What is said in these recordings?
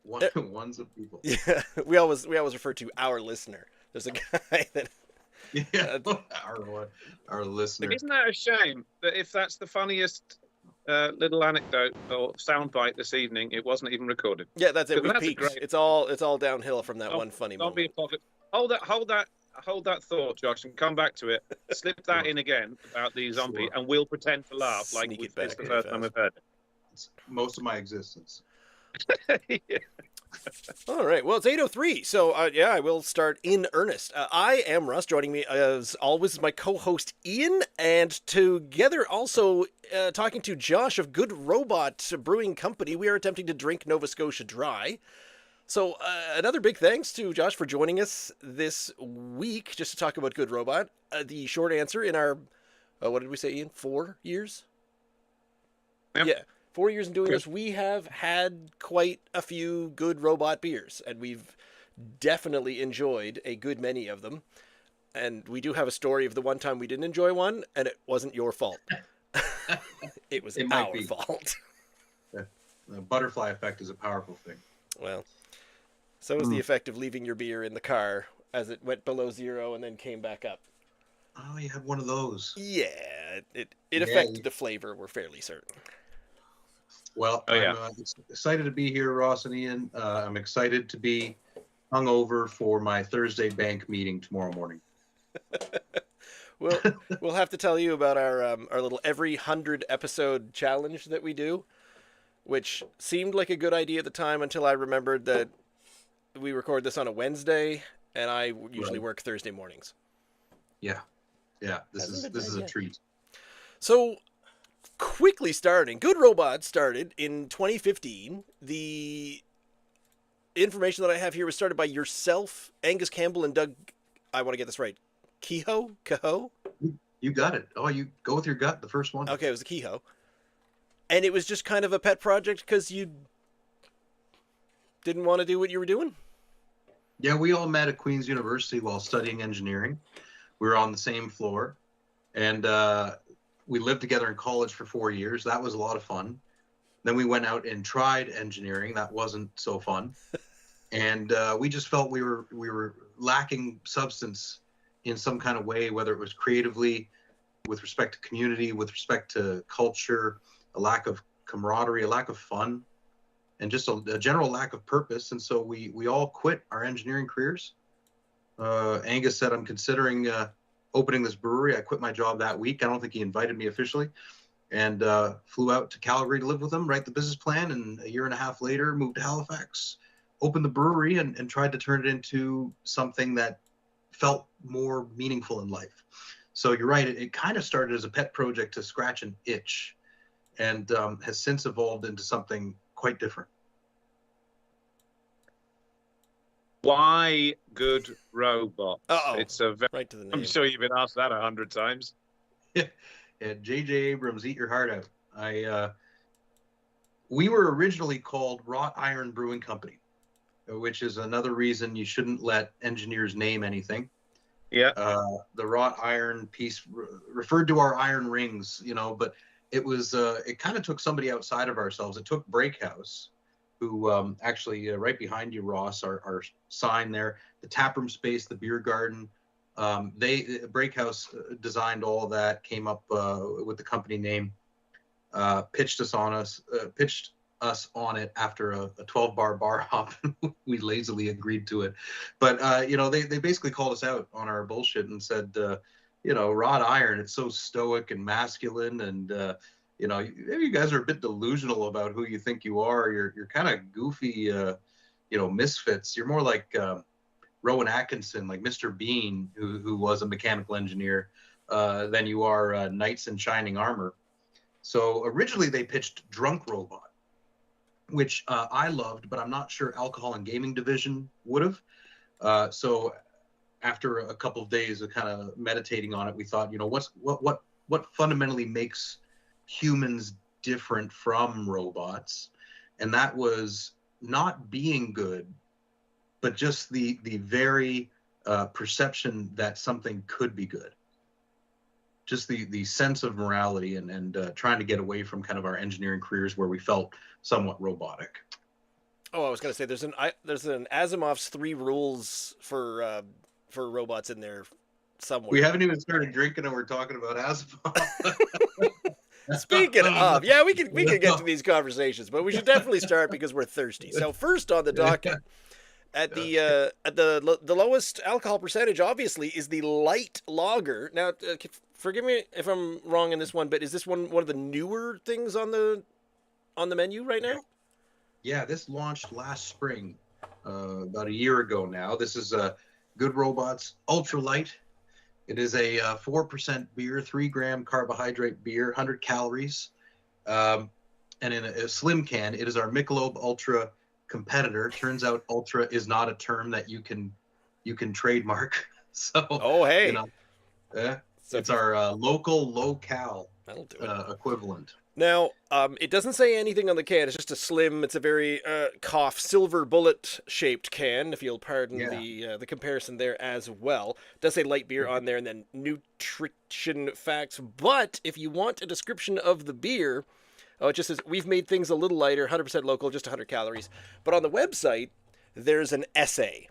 Ones of people. Yeah, we always refer to our listener. There's a guy that Yeah, uh, our listener. Isn't that a shame that if that's the funniest little anecdote or soundbite this evening, it wasn't even recorded? yeah, that's it. Because We've that's a peaked. great. It's all downhill from that Don't, one funny don't be moment. apologetic. Hold that thought, Josh, and come back to it. Slip that in again about the zombie, Sure. and we'll pretend to laugh like Sneak it it's back the really first time fast. we've heard It's most of my existence. it. Yeah. All right. Well, it's 8:03, so yeah, I will start in earnest. I am Russ. Joining me as always is my co-host Ian, and together also talking to Josh of Good Robot Brewing Company. We are attempting to drink Nova Scotia Dry. So another big thanks to Josh for joining us this week, just to talk about Good Robot. The short answer in our what did we say, Ian? 4 years? Yep. Yeah. 4 years in doing Good. this, we have had quite a few Good Robot beers, and we've definitely enjoyed a good many of them. And we do have a story of the one time we didn't enjoy one, and it wasn't your fault. It was It might our be. fault. The butterfly effect is a powerful thing. Well, so was the effect of leaving your beer in the car as it went below zero and then came back up. Oh, you had one of those. Yeah, it Yeah, affected the flavor, we're fairly certain. Well, Oh, yeah. I'm excited to be here, Ross and Ian. I'm excited to be hungover for my Thursday bank meeting tomorrow morning. We'll we'll have to tell you about our little every 100 episode challenge that we do, which seemed like a good idea at the time until I remembered that we record this on a Wednesday, and I usually Right. work Thursday mornings. Yeah, yeah. This Hasn't been is done a yet. treat. So quickly starting, Good Robot started in 2015. The information that I have here was started by yourself, Angus Campbell, and Doug. I want to get this right. Cahoe. You got it. Oh, you go with your gut. The first one. Okay, it was a Kehoe. And it was just kind of a pet project because you didn't want to do what you were doing? Yeah, we all met at Queen's University while studying engineering. We were on the same floor, and we lived together in college for 4 years. That was a lot of fun. Then we went out and tried engineering. That wasn't so fun, and we just felt we were lacking substance in some kind of way, whether it was creatively, with respect to community, with respect to culture, a lack of camaraderie, a lack of fun, and just a general lack of purpose. And so we all quit our engineering careers. Angus said, I'm considering opening this brewery. I quit my job that week. I don't think he invited me officially, and flew out to Calgary to live with him, write the business plan, and a year and a half later moved to Halifax, opened the brewery, and tried to turn it into something that felt more meaningful in life. So you're right, it kind of started as a pet project to scratch an itch, and has since evolved into something quite different. Why Good Robot? Uh-oh. It's a very, Right to the name. I'm sure you've been asked that 100 times. And J.J. Abrams, eat your heart out. We were originally called Wrought Iron Brewing Company, which is another reason you shouldn't let engineers name anything. Yeah. The wrought iron piece referred to our iron rings, but it was it kind of took somebody outside of ourselves. It took Breakhouse, who actually right behind you, Ross, our sign there, the taproom space, the beer garden. Breakhouse designed all of that, came up with the company name, pitched us on it after a 12-bar bar hop. We lazily agreed to it, but they basically called us out on our bullshit and said, wrought iron, it's so stoic and masculine, and maybe you guys are a bit delusional about who you think you are. You're kind of goofy, misfits. You're more like Rowan Atkinson, like Mr. Bean, who was a mechanical engineer, than you are knights in shining armor. So originally they pitched Drunk Robot, which I loved, but I'm not sure Alcohol and Gaming Division would have. So after a couple of days of kind of meditating on it, we thought, what fundamentally makes humans different from robots? And that was not being good, but just the very perception that something could be good. Just the sense of morality and trying to get away from kind of our engineering careers where we felt somewhat robotic. Oh, I was gonna say there's an Asimov's 3 rules for robots in there somewhere. We haven't even started drinking, and we're talking about Asimov. Speaking of, yeah, we can get to these conversations, but we should definitely start because we're thirsty. So first on the docket, at the lowest alcohol percentage, obviously, is the light lager. Now, forgive me if I'm wrong in this one, but is this one of the newer things on the menu right now? Yeah, this launched last spring, about a year ago now. This is Good Robot's Ultra Light. It is a 4% beer, 3-gram carbohydrate beer, 100 calories. And in a slim can, it is our Michelob Ultra competitor. Turns out Ultra is not a term that you can trademark. So, oh, hey. So it's our local, low-cal that'll do it. Equivalent. Now, it doesn't say anything on the can. It's just a slim. It's a very silver bullet-shaped can, if you'll pardon the comparison there as well. It does say light beer on there, and then nutrition facts. But if you want a description of the beer, it just says we've made things a little lighter, 100% local, just 100 calories. But on the website, there's an essay.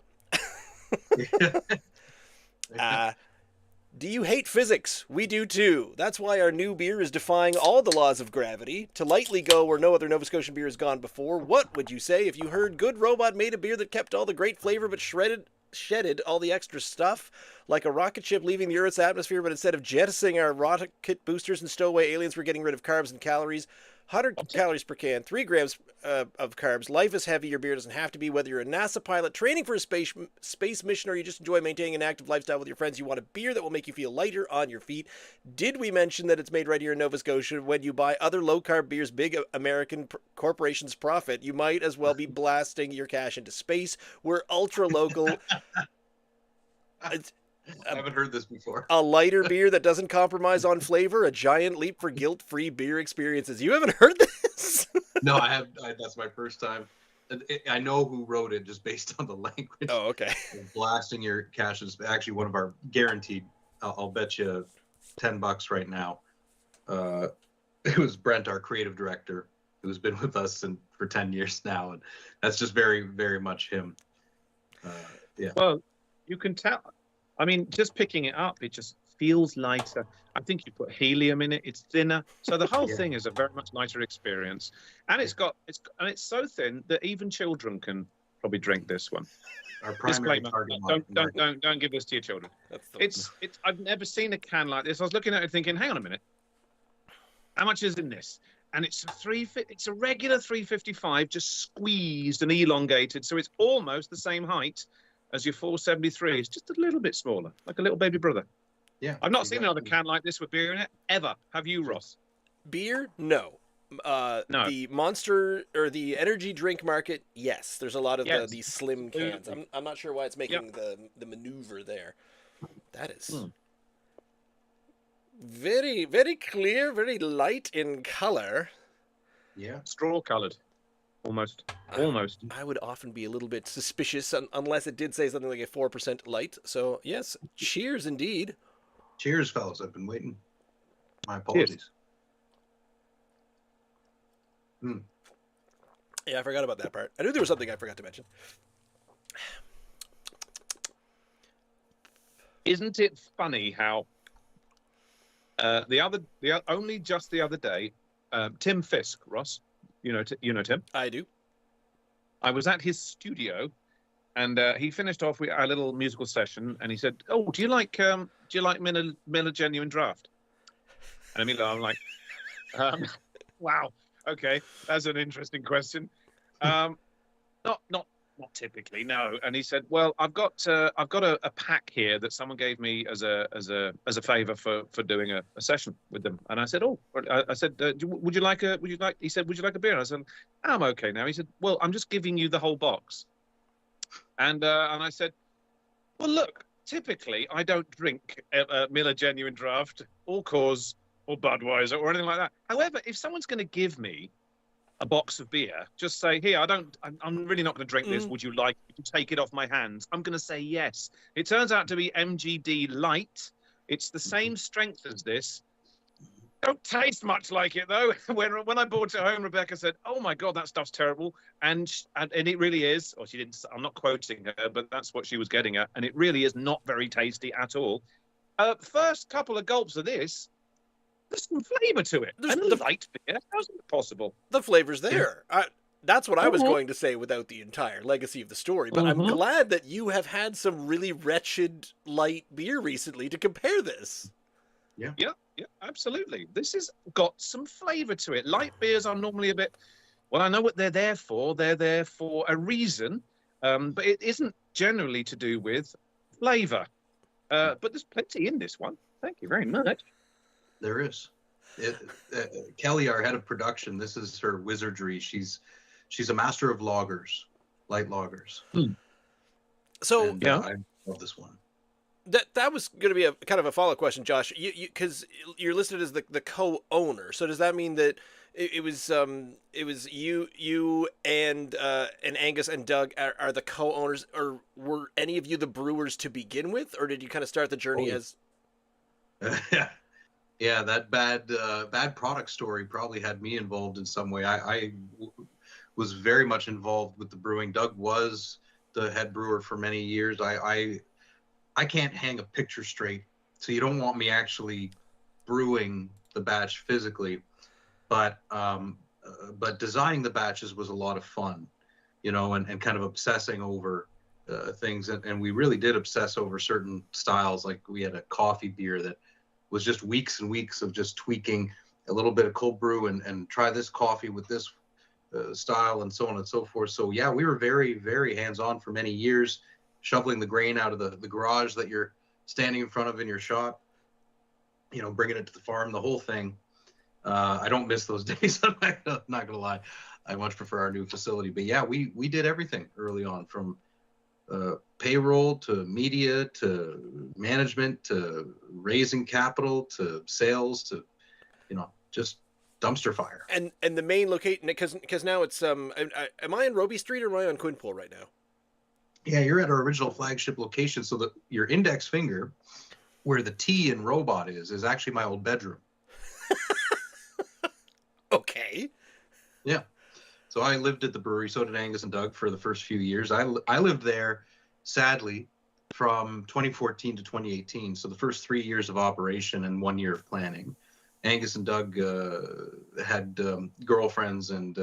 Do you hate physics? We do too. That's why our new beer is defying all the laws of gravity to lightly go where no other Nova Scotian beer has gone before. What would you say if you heard Good Robot made a beer that kept all the great flavor but shedded all the extra stuff? Like a rocket ship leaving the Earth's atmosphere, but instead of jettisoning our rocket boosters and stowaway aliens, we're getting rid of carbs and calories. 100 calories per can, 3 grams of carbs. Life is heavy. Your beer doesn't have to be. Whether you're a NASA pilot training for a space mission or you just enjoy maintaining an active lifestyle with your friends, you want a beer that will make you feel lighter on your feet. Did we mention that it's made right here in Nova Scotia? When you buy other low-carb beers, big American corporations profit. You might as well be blasting your cash into space. We're ultra-local. I haven't heard this before. A lighter beer that doesn't compromise on flavor. A giant leap for guilt-free beer experiences. You haven't heard this? No, I have. That's my first time. I know who wrote it just based on the language. Oh, okay. Blasting your cash is actually one of our guaranteed. I'll bet you $10 right now. It was Brent, our creative director, who's been with us for 10 years now, and that's just very, very much him. Yeah. Well, you can tell. I mean, just picking it up, it just feels lighter. I think you put helium in it; it's thinner, so the whole thing is a very much lighter experience. And it's so thin that even children can probably drink this one. Our primary target market. Don't give this to your children. It's I've never seen a can like this. I was looking at it thinking, hang on a minute, how much is in this? And it's a regular 355, just squeezed and elongated, so it's almost the same height as your 473. It's just a little bit smaller, like a little baby brother. Yeah. I've not seen another can like this with beer in it, ever. Have you, Ross? Beer? No. No. The Monster or the energy drink market, yes. There's a lot of these slim cans. I'm not sure why it's making the maneuver there. That is very, very clear, very light in color. Yeah. Straw-coloured. Almost. I would often be a little bit suspicious unless it did say something like a 4% light. So, yes, cheers indeed. Cheers, fellas. I've been waiting. My apologies. Yeah, I forgot about that part. I knew there was something I forgot to mention. Isn't it funny how only just the other day, Tim Fisk, Ross, you know Tim? I do. I was at his studio, and he finished off with our little musical session, and he said, "Oh, do you like Miller Genuine Draft?" And I mean, I'm like, "Wow, okay, that's an interesting question." Not typically, no. And he said, "Well, I've got a pack here that someone gave me as a favor for doing a session with them." And I said, "Oh," I said, "Would you like a?" He said, "Would you like a beer?" And I said, "I'm okay now." He said, "Well, I'm just giving you the whole box." And I said, "Well, look, typically I don't drink Miller Genuine Draft or Coors or Budweiser or anything like that. However, if someone's going to give me a box of beer, just say, here, I'm really not going to drink this. Would you like to take it off my hands? I'm going to say yes." It turns out to be MGD Light. It's the same strength as this. don't taste much like it though. When I brought it home, Rebecca said, "Oh my God, that stuff's terrible," and it really is. Or she didn't. I'm not quoting her, but that's what she was getting at, and it really is not very tasty at all. First couple of gulps of this, there's some flavour to it. And a light beer, how's it possible? The flavor's there. That's what I was going to say without the entire legacy of the story. But I'm glad that you have had some really wretched light beer recently to compare this. Yeah, absolutely. This has got some flavour to it. Light beers are normally a bit. Well, I know what they're there for. They're there for a reason, but it isn't generally to do with flavour. But there's plenty in this one. Thank you very much. There is. Kelly, our head of production, this is her wizardry. She's a master of lagers, light lagers. So I love this one. That was going to be a kind of a follow-up question, Josh. Because you're listed as the co-owner. So does that mean that it was you and Angus and Doug are the co-owners, or were any of you the brewers to begin with, or did you kind of start the journey as? Yeah, that bad product story probably had me involved in some way. I was very much involved with the brewing. Doug was the head brewer for many years. I can't hang a picture straight, so you don't want me actually brewing the batch physically, but designing the batches was a lot of fun, and kind of obsessing over things, and we really did obsess over certain styles. Like we had a coffee beer that was just weeks and weeks of just tweaking a little bit of cold brew and try this coffee with this style and so on and so forth. So yeah, we were very, very hands-on for many years, shoveling the grain out of the garage that you're standing in front of in your shop, bringing it to the farm, the whole thing. I don't miss those days. I'm not gonna lie. I much prefer our new facility. But yeah, we did everything early on, from payroll to media to management to raising capital to sales to, just dumpster fire. And the main location, because now it's am I in Roby Street or am I on Quinpool right now? Yeah, you're at our original flagship location. So that your index finger, where the T in robot is actually my old bedroom. Okay. Yeah. So I lived at the brewery. So did Angus and Doug for the first few years. I lived there, sadly, from 2014 to 2018. So the first 3 years of operation and 1 year of planning. Angus and Doug had girlfriends and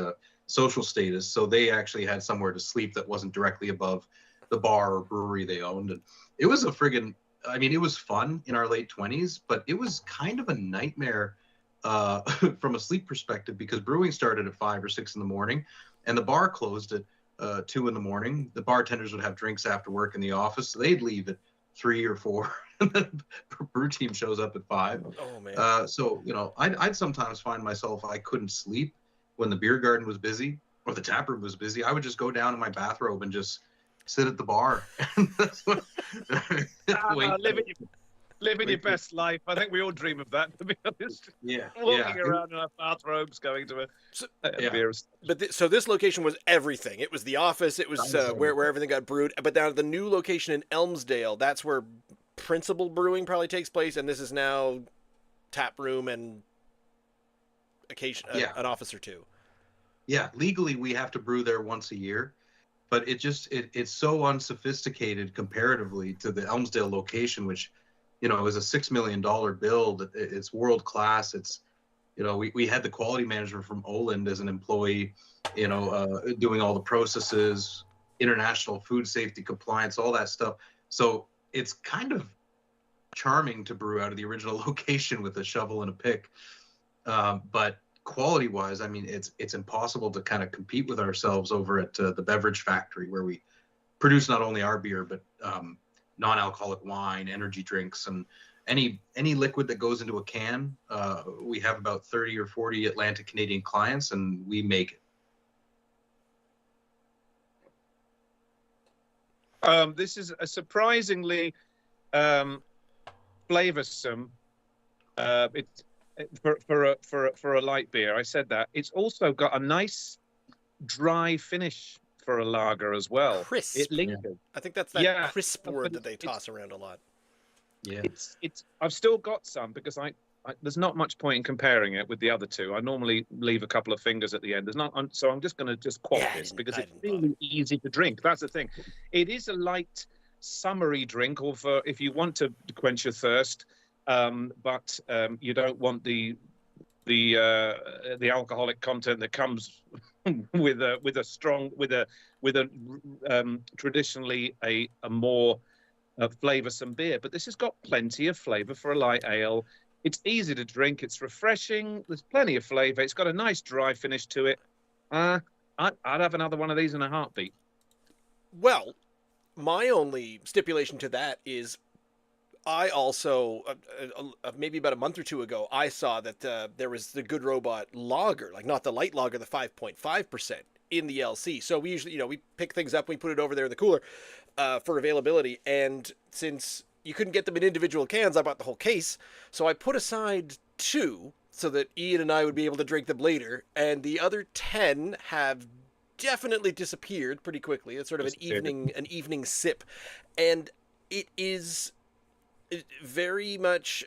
social status. So they actually had somewhere to sleep that wasn't directly above the bar or brewery they owned. And it was it was fun in our late 20s, but it was kind of a nightmare from a sleep perspective, because brewing started at 5 or 6 in the morning and the bar closed at 2 in the morning. The bartenders would have drinks after work in the office. So they'd leave at 3 or 4 and then the brew team shows up at 5. Oh man. So I'd sometimes find myself, I couldn't sleep when the beer garden was busy or the tap room was busy. I would just go down in my bathrobe and just sit at the bar. That's what, living your best life. I think we all dream of that, to be honest. Yeah. Walking around in our bathrobes, going to a beer. But so this location was everything. It was the office. It was where everything got brewed. But now the new location in Elmsdale, that's where principal brewing probably takes place. And this is now tap room and an office or two. Yeah. Legally, we have to brew there once a year. But it's so unsophisticated comparatively to the Elmsdale location, which, it was a $6 million build. It's world class. It's, we had the quality manager from Oland as an employee, doing all the processes, international food safety compliance, all that stuff. So it's kind of charming to brew out of the original location with a shovel and a pick. But quality wise, it's impossible to kind of compete with ourselves over at the beverage factory, where we produce not only our beer, but non-alcoholic wine, energy drinks, and any liquid that goes into a can. We have about 30 or 40 Atlantic Canadian clients, and we make it. This is a surprisingly flavorsome. It's for a light beer. I said that. It's also got a nice dry finish for a lager as well. Crisp. It lingers. Yeah. I think that's that crisp word that they toss around a lot. Yeah. It's I've still got some because there's not much point in comparing it with the other two. I normally leave a couple of fingers at the end. So I'm just going to quaff this because it's really easy to drink. That's the thing. It is a light, summery drink, or for if you want to quench your thirst, but you don't want the alcoholic content that comes with traditionally a more flavoursome beer. But this has got plenty of flavour for a light ale. It's easy to drink. It's refreshing. There's plenty of flavour. It's got a nice dry finish to it. I'd have another one of these in a heartbeat. Well, my only stipulation to that is I also, maybe about a month or two ago, I saw that there was the Good Robot Lager, like not the light lager, the 5.5% in the LC. So we usually, we pick things up, we put it over there in the cooler for availability. And since you couldn't get them in individual cans, I bought the whole case. So I put aside 2 so that Ian and I would be able to drink them later. And the other 10 have definitely disappeared pretty quickly. It's sort of an evening sip. And it is very much,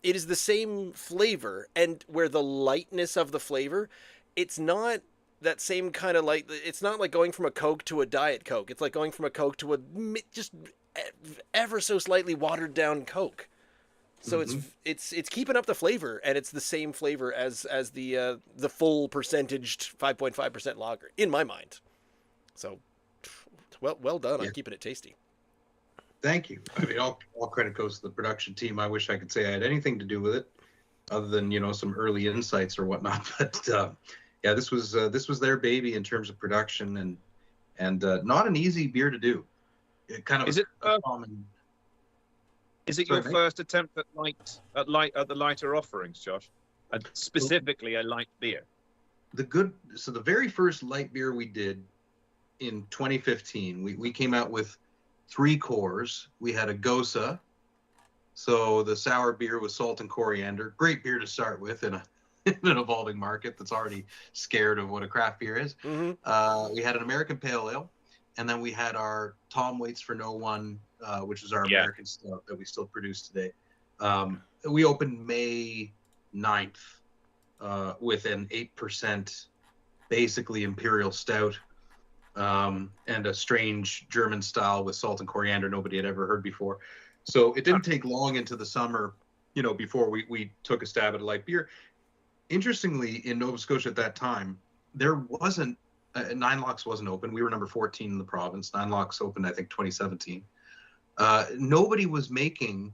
it is the same flavor, and where the lightness of the flavor, it's not that same kind of light. It's not like going from a Coke to a Diet Coke. It's like going from a Coke to a just ever so slightly watered down Coke. So it's keeping up the flavor, and it's the same flavor as the full percentaged 5.5% lager in my mind. So well done on keeping it tasty. Thank you. I mean, all credit goes to the production team. I wish I could say I had anything to do with it, other than some early insights or whatnot. But yeah, this was their baby in terms of production, and not an easy beer to do. It kind of common. Is it your first attempt at the lighter offerings, Josh? Specifically, a light beer. The very first light beer we did in 2015, we came out with 3 cores. We had a Gosa, so the sour beer with salt and coriander. Great beer to start with in an evolving market that's already scared of what a craft beer is. We had an American Pale Ale, and then we had our Tom Waits for No One, which is our American stout that we still produce today. We opened May 9th with an 8% basically imperial stout. And a strange German style with salt and coriander nobody had ever heard before. So it didn't take long into the summer, before we took a stab at a light beer. Interestingly, in Nova Scotia at that time, there wasn't, Nine Locks wasn't open. We were number 14 in the province. Nine Locks opened, I think, 2017. Nobody was making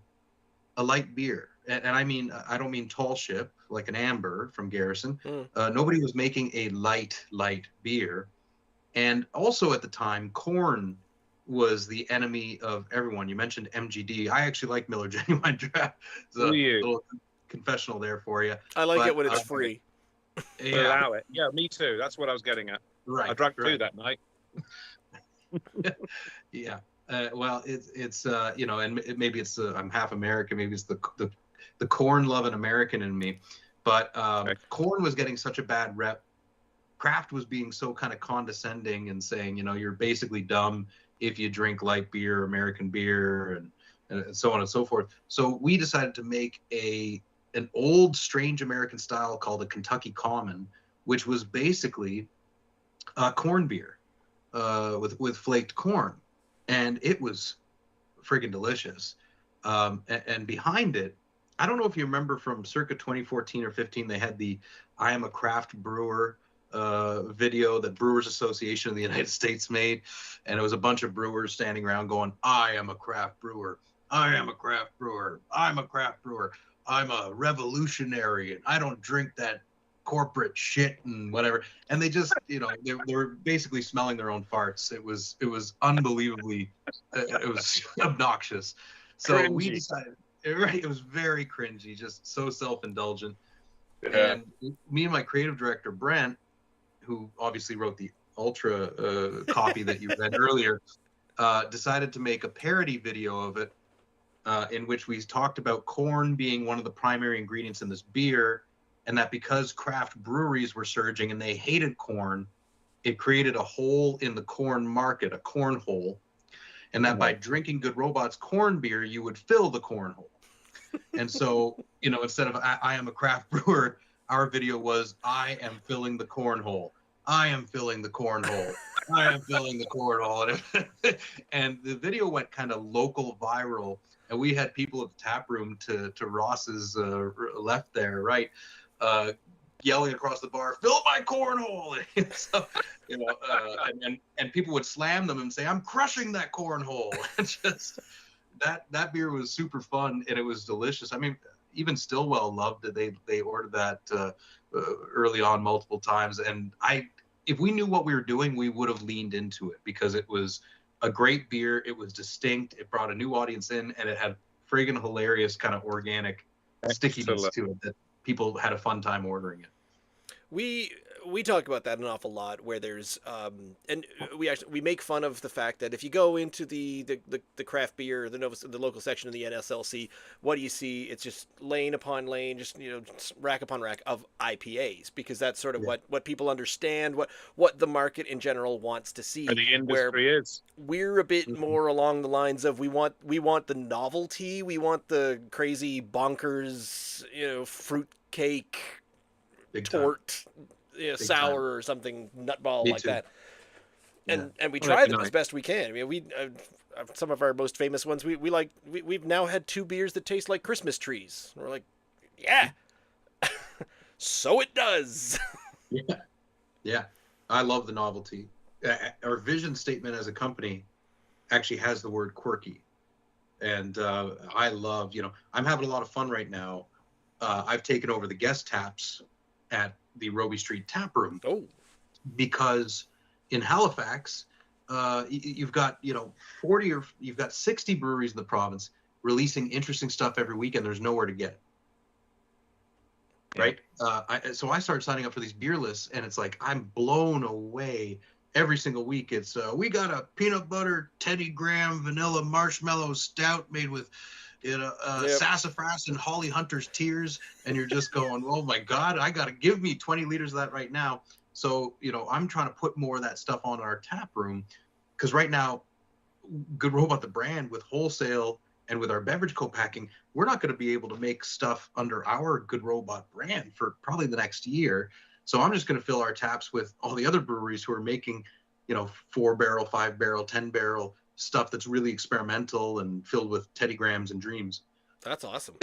a light beer. And I don't mean tall ship, like an amber from Garrison. Nobody was making a light beer. And also at the time, corn was the enemy of everyone. You mentioned MGD. I actually like Miller Genuine Draft. It's a little confessional there for you. I like it when it's free. Yeah. Allow it. Yeah, me too. That's what I was getting at. Right. I drank 2 that night. Yeah. Well, it's and maybe it's I'm half American. Maybe it's the corn-loving American in me. But corn was getting such a bad rep. Craft was being so kind of condescending and saying, you're basically dumb if you drink light beer, American beer, and so on and so forth. So we decided to make an old, strange American style called a Kentucky Common, which was basically corn beer with flaked corn. And it was friggin' delicious. And behind it, I don't know if you remember from circa 2014 or 15, they had the I Am a Craft Brewer video that Brewers Association of the United States made, and it was a bunch of brewers standing around going, I am a craft brewer, I am a craft brewer, I'm a craft brewer, I'm a revolutionary, and I don't drink that corporate shit and whatever. And they just they were basically smelling their own farts. It was unbelievably it was obnoxious. So cringy. We decided it was very cringy, just so self-indulgent. And me and my creative director Brent, who obviously wrote the Ultra copy that you read earlier, decided to make a parody video of it in which we talked about corn being one of the primary ingredients in this beer, and that because craft breweries were surging and they hated corn, it created a hole in the corn market, a corn hole, and that by drinking Good Robot's corn beer, you would fill the corn hole. And so, instead of I am a craft brewer, our video was I am filling the cornhole. I am filling the cornhole. I am filling the cornhole. And the video went kind of local viral. And we had people at the tap room to Ross's left there, right, yelling across the bar, "Fill my cornhole!" And so, and people would slam them and say, "I'm crushing that cornhole." And just that beer was super fun, and it was delicious. I mean, even Stillwell loved it. They ordered that early on multiple times, and if we knew what we were doing, we would have leaned into it because it was a great beer. It was distinct. It brought a new audience in, and it had friggin' hilarious kind of organic stickiness to it that people had a fun time ordering it. We talk about that an awful lot, where there's and we make fun of the fact that if you go into the craft beer, the local section of the NSLC, what do you see? It's just lane upon lane, just rack upon rack of IPAs, because that's sort of what people understand, what the market in general wants to see. And the industry is. We're a bit more along the lines of we want the novelty, we want the crazy bonkers, fruit cake, tort, sour or something nutball like that, and we try them as best we can. I mean, some of our most famous ones, we've now had 2 beers that taste like Christmas trees. We're like, so it does. Yeah, I love the novelty. Our vision statement as a company actually has the word quirky, and I love. I'm having a lot of fun right now. I've taken over the guest taps at the Robie Street Tap Room. Oh, because in Halifax, you've got 40 or you've got 60 breweries in the province releasing interesting stuff every weekend. There's nowhere to get it. Right? So I started signing up for these beer lists, and it's like I'm blown away every single week. It's we got a peanut butter Teddy Graham vanilla marshmallow stout made with sassafras and Holly Hunter's tears, and you're just going, oh my God, I gotta give me 20 liters of that right now. So I'm trying to put more of that stuff on our tap room, because right now Good Robot the brand, with wholesale and with our beverage co-packing, we're not going to be able to make stuff under our Good Robot brand for probably the next year. So I'm just going to fill our taps with all the other breweries who are making 4-barrel, 5-barrel, 10-barrel stuff that's really experimental and filled with Teddy Grahams and dreams. That's awesome.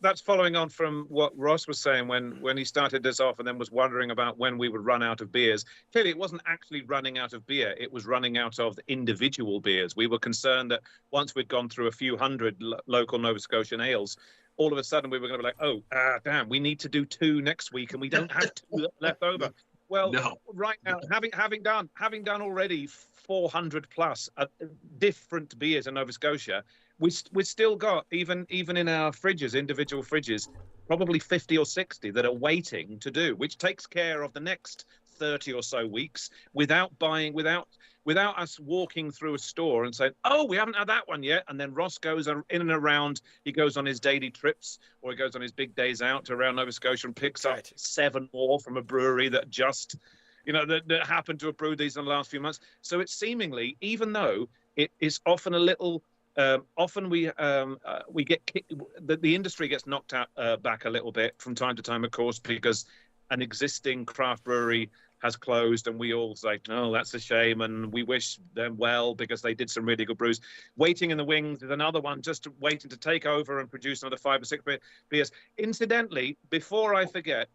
That's following on from what Ross was saying when he started this off, and then was wondering about when we would run out of beers. Clearly, it wasn't actually running out of beer. It was running out of individual beers. We were concerned that once we'd gone through a few hundred local Nova Scotian ales, all of a sudden we were going to be like, damn, we need to do 2 next week, and we don't have 2 left over. Well, right now, having done already 400 plus different beers in Nova Scotia, we've still got, even in our fridges, individual fridges, probably 50 or 60 that are waiting to do, which takes care of the next 30 or so weeks without us walking through a store and saying, oh, we haven't had that one yet. And then Ross goes in and around, he goes on his daily trips, or he goes on his big days out around Nova Scotia and picks up 7 more from a brewery that just, that happened to have brewed these in the last few months. So it's seemingly, even though it is often a little, often we get the industry gets knocked out back a little bit from time to time, of course, because an existing craft brewery has closed, and we all say, no, that's a shame, and we wish them well because they did some really good brews. Waiting in the wings is another one, just waiting to take over and produce another 5 or 6 beers. Incidentally, before I forget,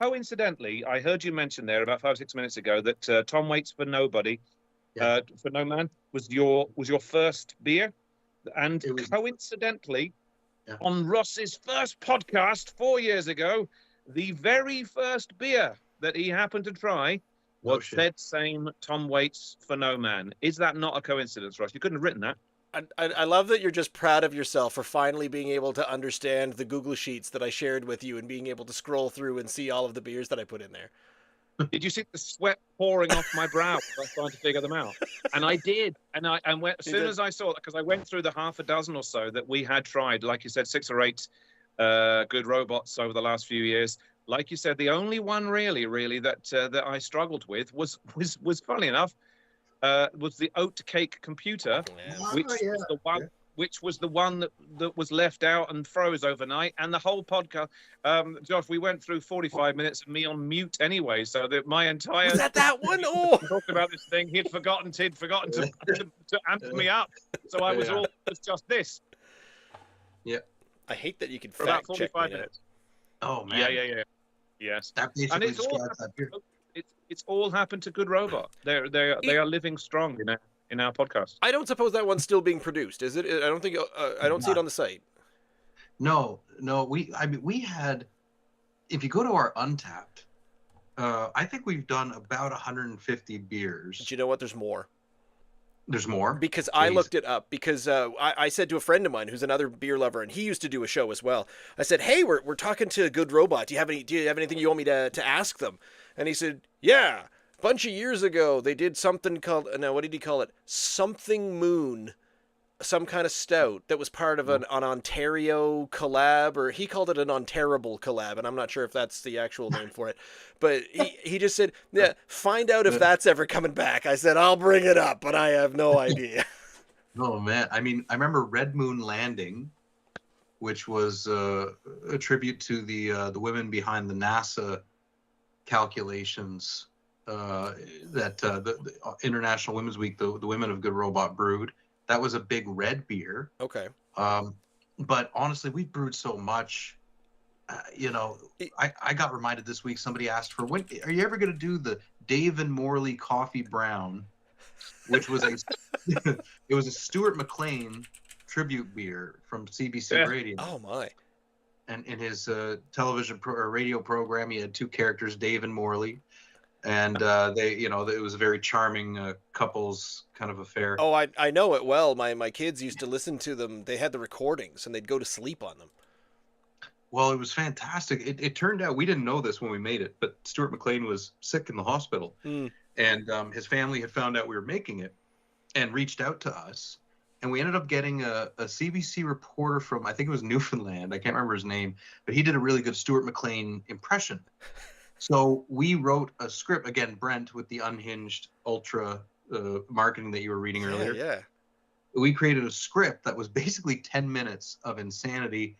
coincidentally, I heard you mention there about 5 or 6 minutes ago that Tom Waits for Nobody, for No Man, was your first beer, and coincidentally, on Ross's first podcast 4 years ago, the very first beer that he happened to try was that same Tom Waits for No Man. Is that not a coincidence, Ross? You couldn't have written that. I love that you're just proud of yourself for finally being able to understand the Google Sheets that I shared with you and being able to scroll through and see all of the beers that I put in there. Did you see the sweat pouring off my brow as I was trying to figure them out? And I did. And as soon as I saw it, because I went through the half a dozen or so that we had tried, like you said, 6 or 8 Good Robots over the last few years. Like you said, the only one really that I struggled with was funnily enough, was the Oat Cake Computer, which was the one which was the one that was left out and froze overnight, and the whole podcast. Josh, we went through 45 minutes of me on mute anyway, so that my entire Was that one? Oh, talked about this thing. He'd forgotten to amp me up, so I was all it's just this. Yeah, I hate that you can For about fact check 45 me now. minutes. oh man, Yeah. Yes. that And basically it's all describes that beer. it's all happened to Good Robot. They are living strong in our podcast. I don't suppose that one's still being produced, is it? I don't think I don't see it on the site. No, we had, if you go to our Untapped, I think we've done about 150 beers. But you know what? There's more. There's more? Because I Jeez. looked it up because I said to a friend of mine who's another beer lover, and he used to do a show as well. I said, "Hey, we're talking to Good Robot. Do you have anything you want me to ask them?" And he said, "Yeah, a bunch of years ago they did something called what did he call it? Something Moon, some kind of stout that was part of an Ontario collab, or he called it an Ontarable collab, and I'm not sure if that's the actual name for it. But he just said, yeah, find out if that's ever coming back. I said, I'll bring it up, but I have no idea. Oh man, I mean, I remember Red Moon Landing, which was a tribute to the women behind the NASA calculations that the International Women's Week, the women of Good Robot brewed. That was a big red beer. Okay. But honestly, we brewed so much. I got reminded this week. Somebody asked for, when are you ever going to do the Dave and Morley Coffee Brown, which was it was a Stuart McLean tribute beer from CBC Radio. Oh my! And in his television or radio program, he had two characters, Dave and Morley, and it was a very charming couples kind of affair. Oh, I know it well. My kids used to listen to them. They had the recordings, and they'd go to sleep on them. Well, it was fantastic. It turned out, we didn't know this when we made it, but Stuart McLean was sick in the hospital, and his family had found out we were making it and reached out to us, and we ended up getting a CBC reporter from, I think it was Newfoundland, I can't remember his name, but he did a really good Stuart McLean impression. So we wrote a script, again, Brent, with the unhinged ultra marketing that you were reading earlier. Yeah. We created a script that was basically 10 minutes of insanity.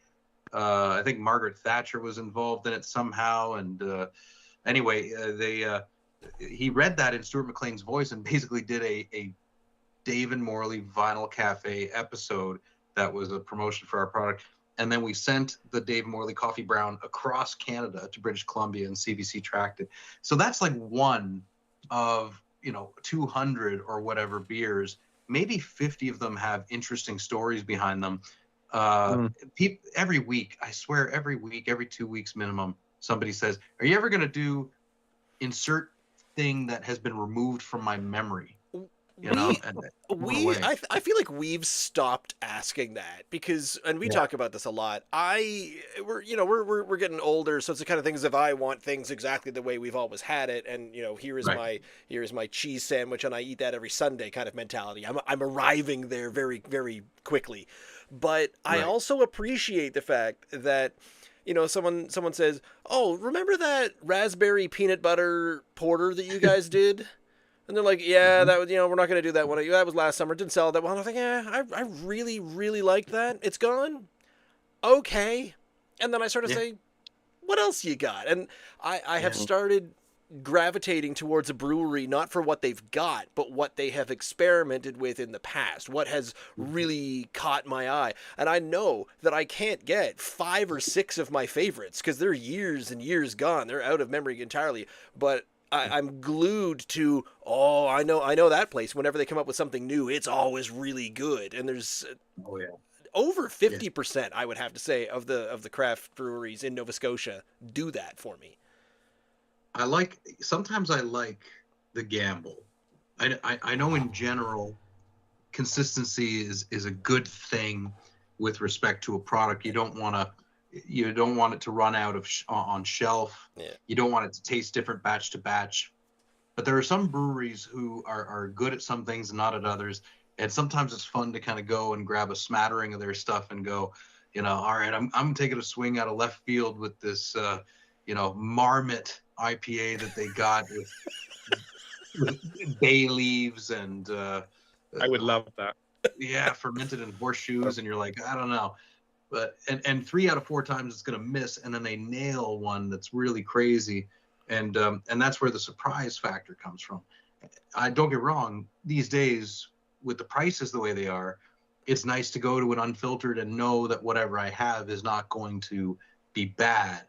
I think Margaret Thatcher was involved in it somehow. And he read that in Stuart McLean's voice and basically did a Dave and Morley Vinyl Cafe episode that was a promotion for our product. And then we sent the Dave Morley Coffee Brown across Canada to British Columbia, and CBC tracked it. So that's like one of, 200 or whatever beers. Maybe 50 of them have interesting stories behind them. Every week, I swear, every 2 weeks minimum, somebody says, "Are you ever going to do insert thing that has been removed from my memory?" I feel like we've stopped asking that because, and we talk about this a lot. We're getting older, so it's the kind of things, if I want things exactly the way we've always had it, and here is my cheese sandwich, and I eat that every Sunday kind of mentality. I'm arriving there very, very quickly, but I also appreciate the fact that someone says, "Oh, remember that raspberry peanut butter porter that you guys did?" And they're like, "Yeah, that was, we're not going to do that one. That was last summer. It didn't sell that well." And I was like, "Yeah, I really, really liked that. It's gone. Okay." And then I sort of say, "What else you got?" And I have started gravitating towards a brewery, not for what they've got, but what they have experimented with in the past, what has really caught my eye. And I know that I can't get 5 or 6 of my favorites because they're years and years gone. They're out of memory entirely. But I'm glued to, I know that place. Whenever they come up with something new, it's always really good. And there's over 50%, I would have to say, of the craft breweries in Nova Scotia do that for me. Sometimes I like the gamble. I know in general, consistency is a good thing with respect to a product. You don't want it to run out on shelf. Yeah. You don't want it to taste different batch to batch. But there are some breweries who are good at some things and not at others. And sometimes it's fun to kind of go and grab a smattering of their stuff and go, all right, I'm taking a swing out of left field with this, Marmot IPA that they got with bay leaves and. I would love that. Yeah, fermented in horseshoes, and you're like, I don't know. But and 3 out of 4 times it's going to miss, and then they nail one that's really crazy, and that's where the surprise factor comes from. I don't get wrong. These days, with the prices the way they are, it's nice to go to an unfiltered and know that whatever I have is not going to be bad.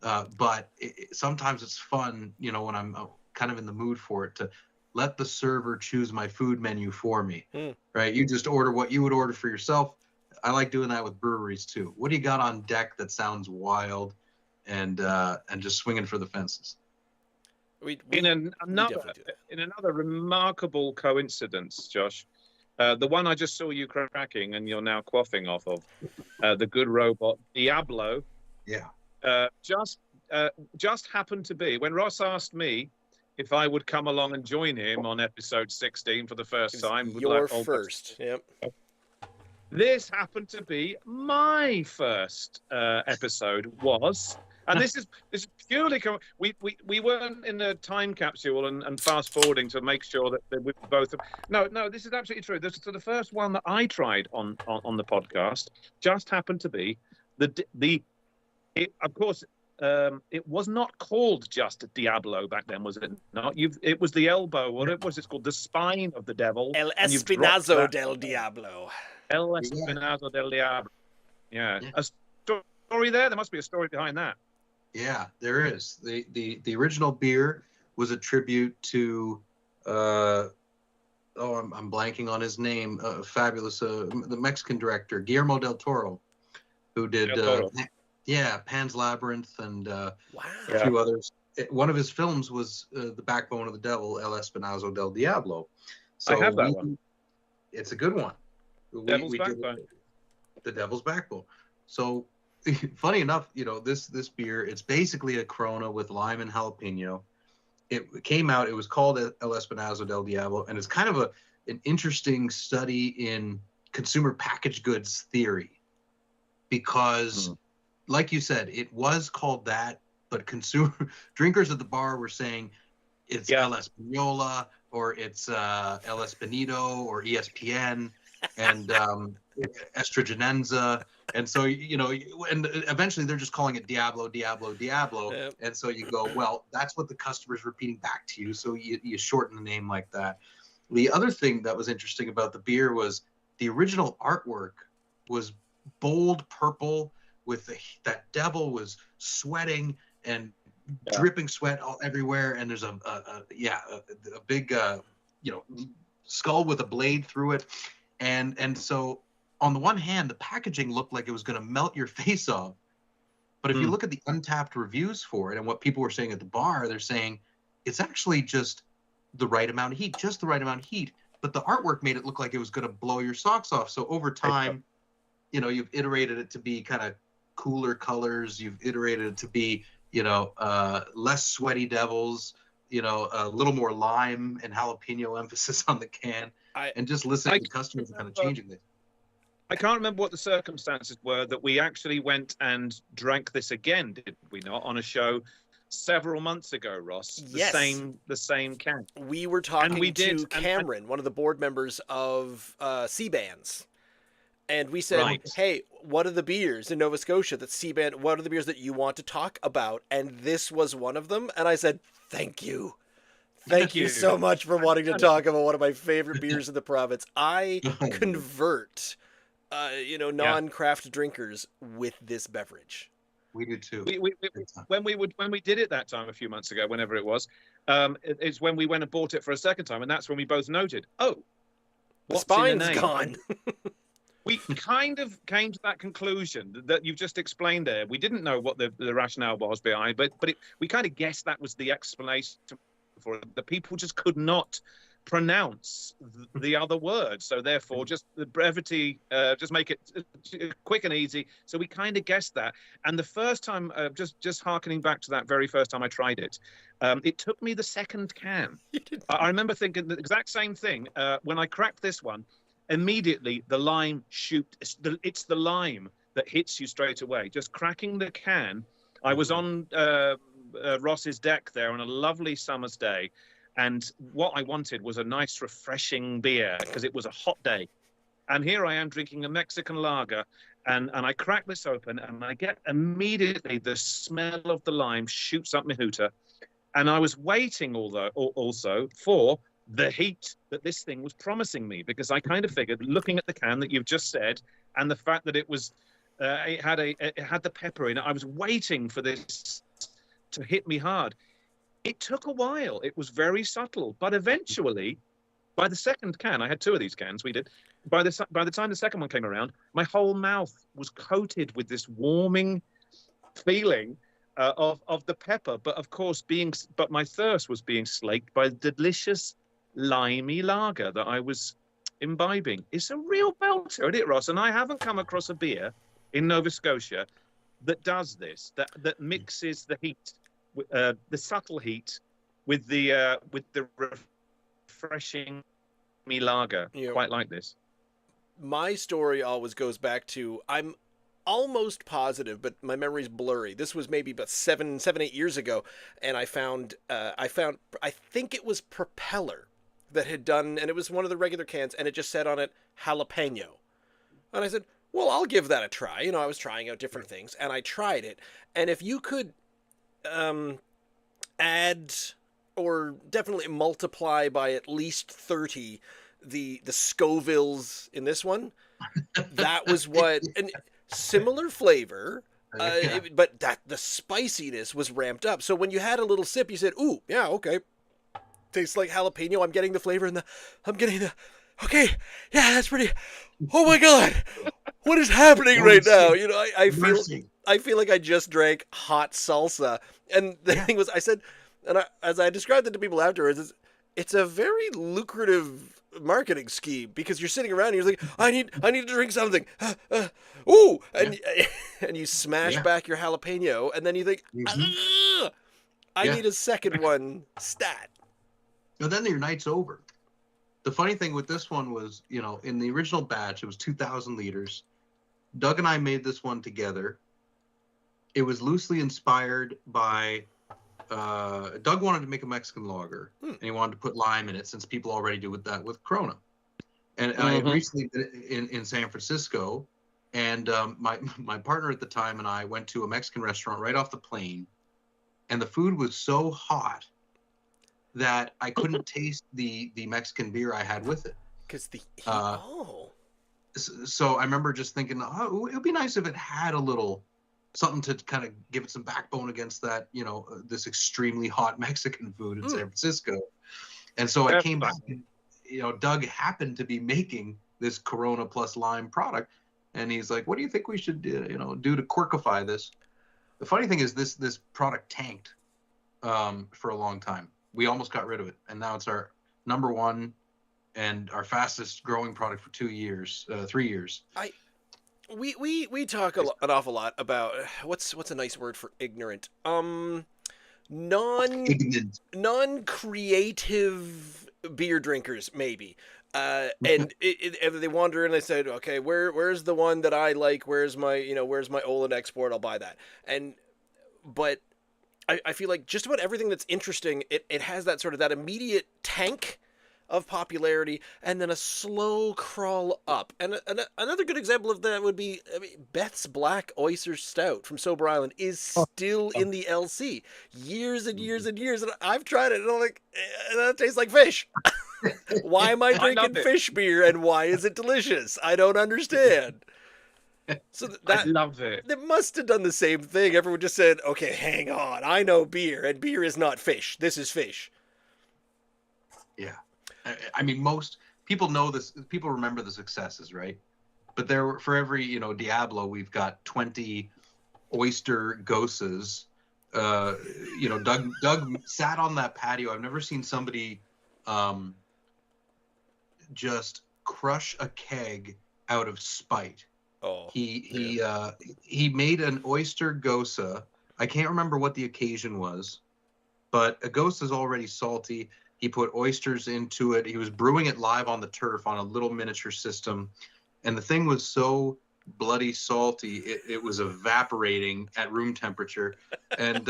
But sometimes it's fun, when I'm kind of in the mood for it, to let the server choose my food menu for me. Right? You just order what you would order for yourself. I like doing that with breweries too. What do you got on deck that sounds wild, and just swinging for the fences? In another remarkable coincidence, Josh, the one I just saw you cracking and you're now quaffing off of, the Good Robot Diablo. Yeah. Just happened to be when Ross asked me if I would come along and join him on episode 16 for the first time. Your first. Yep. This happened to be my first episode and this is purely we weren't in a time capsule and fast forwarding to make sure that we both. No, this is absolutely true. This is the first one that I tried on the podcast. Just happened to be of course. It was not called just Diablo back then, was it not? It was the elbow, or it was it's called the spine of the devil. El Espinazo del Diablo. El Espinazo del Diablo. Yeah. A story there? There must be a story behind that. Yeah, there is. The original beer was a tribute to I'm blanking on his name. Fabulous, the Mexican director Guillermo del Toro, who did Pan's Labyrinth and a few others. One of his films was The Backbone of the Devil, El Espinazo del Diablo. So I have that one. It's a good one. Devil's Backbone. The Devil's Backbone. So funny enough, this beer, it's basically a Corona with lime and jalapeno. It came out, it was called El Espinazo del Diablo, and it's kind of an interesting study in consumer packaged goods theory, because like you said, it was called that, but consumer drinkers at the bar were saying it's El Espanola, or it's El Espinito, or ESPN, and Estrogenenza. And so, and eventually they're just calling it Diablo, Diablo, Diablo. Yep. And so you go, well, that's what the customer's repeating back to you. So you shorten the name like that. The other thing that was interesting about the beer was the original artwork was bold purple with that devil was sweating and dripping sweat all everywhere. And there's a big, skull with a blade through it. And so on the one hand, the packaging looked like it was going to melt your face off. But if you look at the untapped reviews for it and what people were saying at the bar, they're saying it's actually just the right amount of heat, But the artwork made it look like it was going to blow your socks off. So over time, you've iterated it to be kind of cooler colors. You've iterated it to be, less sweaty devils, a little more lime and jalapeno emphasis on the can. And just listening to customers and kind of changing this. I can't remember what the circumstances were that we actually went and drank this again, did we not, on a show several months ago, Ross? The same can. We were talking to Cameron, one of the board members of C-Bands. And we said, hey, what are the beers in Nova Scotia that C-Band, what are the beers that you want to talk about? And this was one of them. And I said, thank you. Thank you so much for wanting to talk about one of my favorite beers in the province. I convert non-craft drinkers with this beverage. We do too. When we did it that time a few months ago, whenever it was, it's when we went and bought it for a second time, and that's when we both noted, the spine's gone. We kind of came to that conclusion that you've just explained there. We didn't know what the rationale was behind, but we kind of guessed that was the explanation for it. The people just could not pronounce the other word, so therefore just the brevity, just make it quick and easy. So we kind of guessed that. And the first time, just harkening back to that very first time I tried it, it took me the second can. I remember thinking the exact same thing when I cracked this one. Immediately the lime it's the lime that hits you straight away. Just cracking the can. I was on Ross's deck there on a lovely summer's day, and what I wanted was a nice refreshing beer because it was a hot day. And here I am drinking a Mexican lager, and I crack this open, and I get immediately the smell of the lime shoots up my hooter. And I was waiting also for the heat that this thing was promising me, because I kind of figured, looking at the can that you've just said, and the fact that it had the pepper in it, I was waiting for this to hit me hard. It took a while. It was very subtle, but eventually, by the second can, I had 2 of these cans. We did. By the time the second one came around, my whole mouth was coated with this warming feeling of the pepper. But of course, my thirst was being slaked by the delicious limey lager that I was imbibing. It's a real belter, isn't it, Ross? And I haven't come across a beer in Nova Scotia that does this, that mixes the heat, the subtle heat, with the refreshing lager, quite like this. My story always goes back to, I'm almost positive, but my memory's blurry. This was maybe about 8 years ago, and I found, I think it was Propeller that had done, and it was one of the regular cans, and it just said on it, jalapeno. And I said, well, I'll give that a try. I was trying out different things, and I tried it. And if you could add or definitely multiply by at least 30 the Scovilles in this one, that was what, and similar flavor, but that the spiciness was ramped up. So when you had a little sip, you said, ooh, yeah, okay, tastes like jalapeno. I'm getting the flavor, and okay, yeah, that's pretty, oh my God, what is happening right now? I feel like I just drank hot salsa. And the thing was, I said, and as I described it to people afterwards, it's a very lucrative marketing scheme, because you're sitting around and you're like, I need to drink something. Ooh, and you smash back your jalapeno, and then you think, I need a second one stat. And then your night's over. The funny thing with this one was, in the original batch, it was 2,000 liters. Doug and I made this one together. It was loosely inspired by, Doug wanted to make a Mexican lager, and he wanted to put lime in it, since people already do that with Corona. And I had recently been in San Francisco, and my partner at the time and I went to a Mexican restaurant right off the plane, and the food was so hot that I couldn't taste the Mexican beer I had with it. Because So I remember just thinking, it would be nice if it had a little something to kind of give it some backbone against that, this extremely hot Mexican food in San Francisco. And so I came back, and, Doug happened to be making this Corona plus lime product, and he's like, what do you think we should do to quirkify this? The funny thing is this product tanked for a long time. We almost got rid of it, and now it's our number one and our fastest growing product for 3 years. We talk an awful lot about what's a nice word for ignorant? Non-creative beer drinkers, maybe. And they wander in, they said, okay, where's the one that I like? Where's my Olin export? I'll buy that. But I feel like just about everything that's interesting, it has that sort of that immediate tank of popularity, and then a slow crawl up. And another good example of that would be, Beth's Black Oyster Stout from Sober Island is still in the LC years and years and years. And I've tried it, and I'm like, that tastes like fish. Why am I drinking fish beer, and why is it delicious? I don't understand. So I love it. They must have done the same thing. Everyone just said, okay, hang on, I know beer, and beer is not fish. This is fish. Yeah. I mean, most people know this. People remember the successes, right? But for every Diablo, we've got 20 oyster gosas. Doug sat on that patio. I've never seen somebody just crush a keg out of spite. Oh, he made an oyster gosa. I can't remember what the occasion was, but a gosa is already salty. He put oysters into it. He was brewing it live on the turf on a little miniature system. And the thing was so bloody salty, it was evaporating at room temperature. And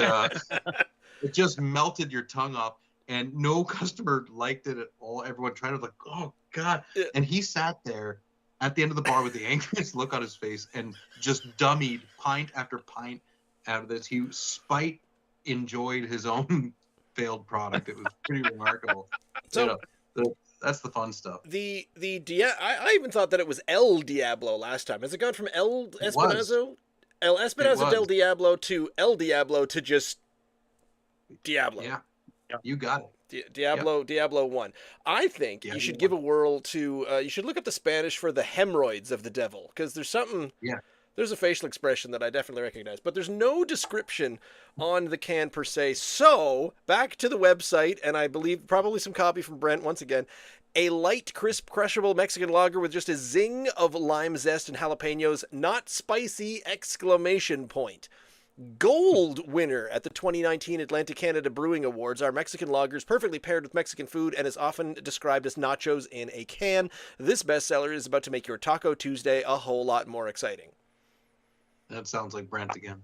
it just melted your tongue off. And no customer liked it at all. Everyone tried to oh, God. And he sat there at the end of the bar with the angriest look on his face and just dummied pint after pint out of this. He spite enjoyed his own failed product. It was pretty remarkable. So that's the fun stuff. I even thought that it was El Diablo last time. Has it gone from El Espinazo? El Espinazo del Diablo to El Diablo to just Diablo. Yeah. You got it. Diablo 1. I think you should give a whirl to, you should look up the Spanish for the hemorrhoids of the devil, because there's something, there's a facial expression that I definitely recognize, but there's no description on the can per se. So, back to the website, and I believe probably some copy from Brent once again. A light, crisp, crushable Mexican lager with just a zing of lime zest and jalapenos, not spicy, exclamation point. Gold winner at the 2019 Atlantic Canada Brewing Awards. Our Mexican lager is perfectly paired with Mexican food and is often described as nachos in a can. This bestseller is about to make your Taco Tuesday a whole lot more exciting. That sounds like Brent again.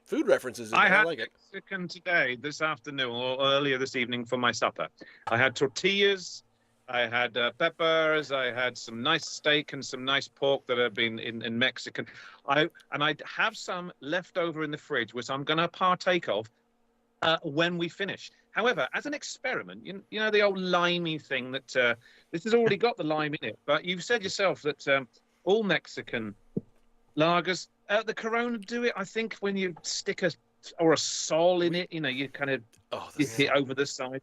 Food references. I had like it. Mexican today, this afternoon, or earlier this evening for my supper. I had tortillas. I had peppers. I had some nice steak and some nice pork that have been in Mexican. I have some left over in the fridge, which I'm going to partake of when we finish. However, as an experiment, you know the old limey thing that this has already got the lime in it. But you've said yourself that all Mexican lagers, the Corona do it. I think when you stick a sol in it, you kind of hit it over the side.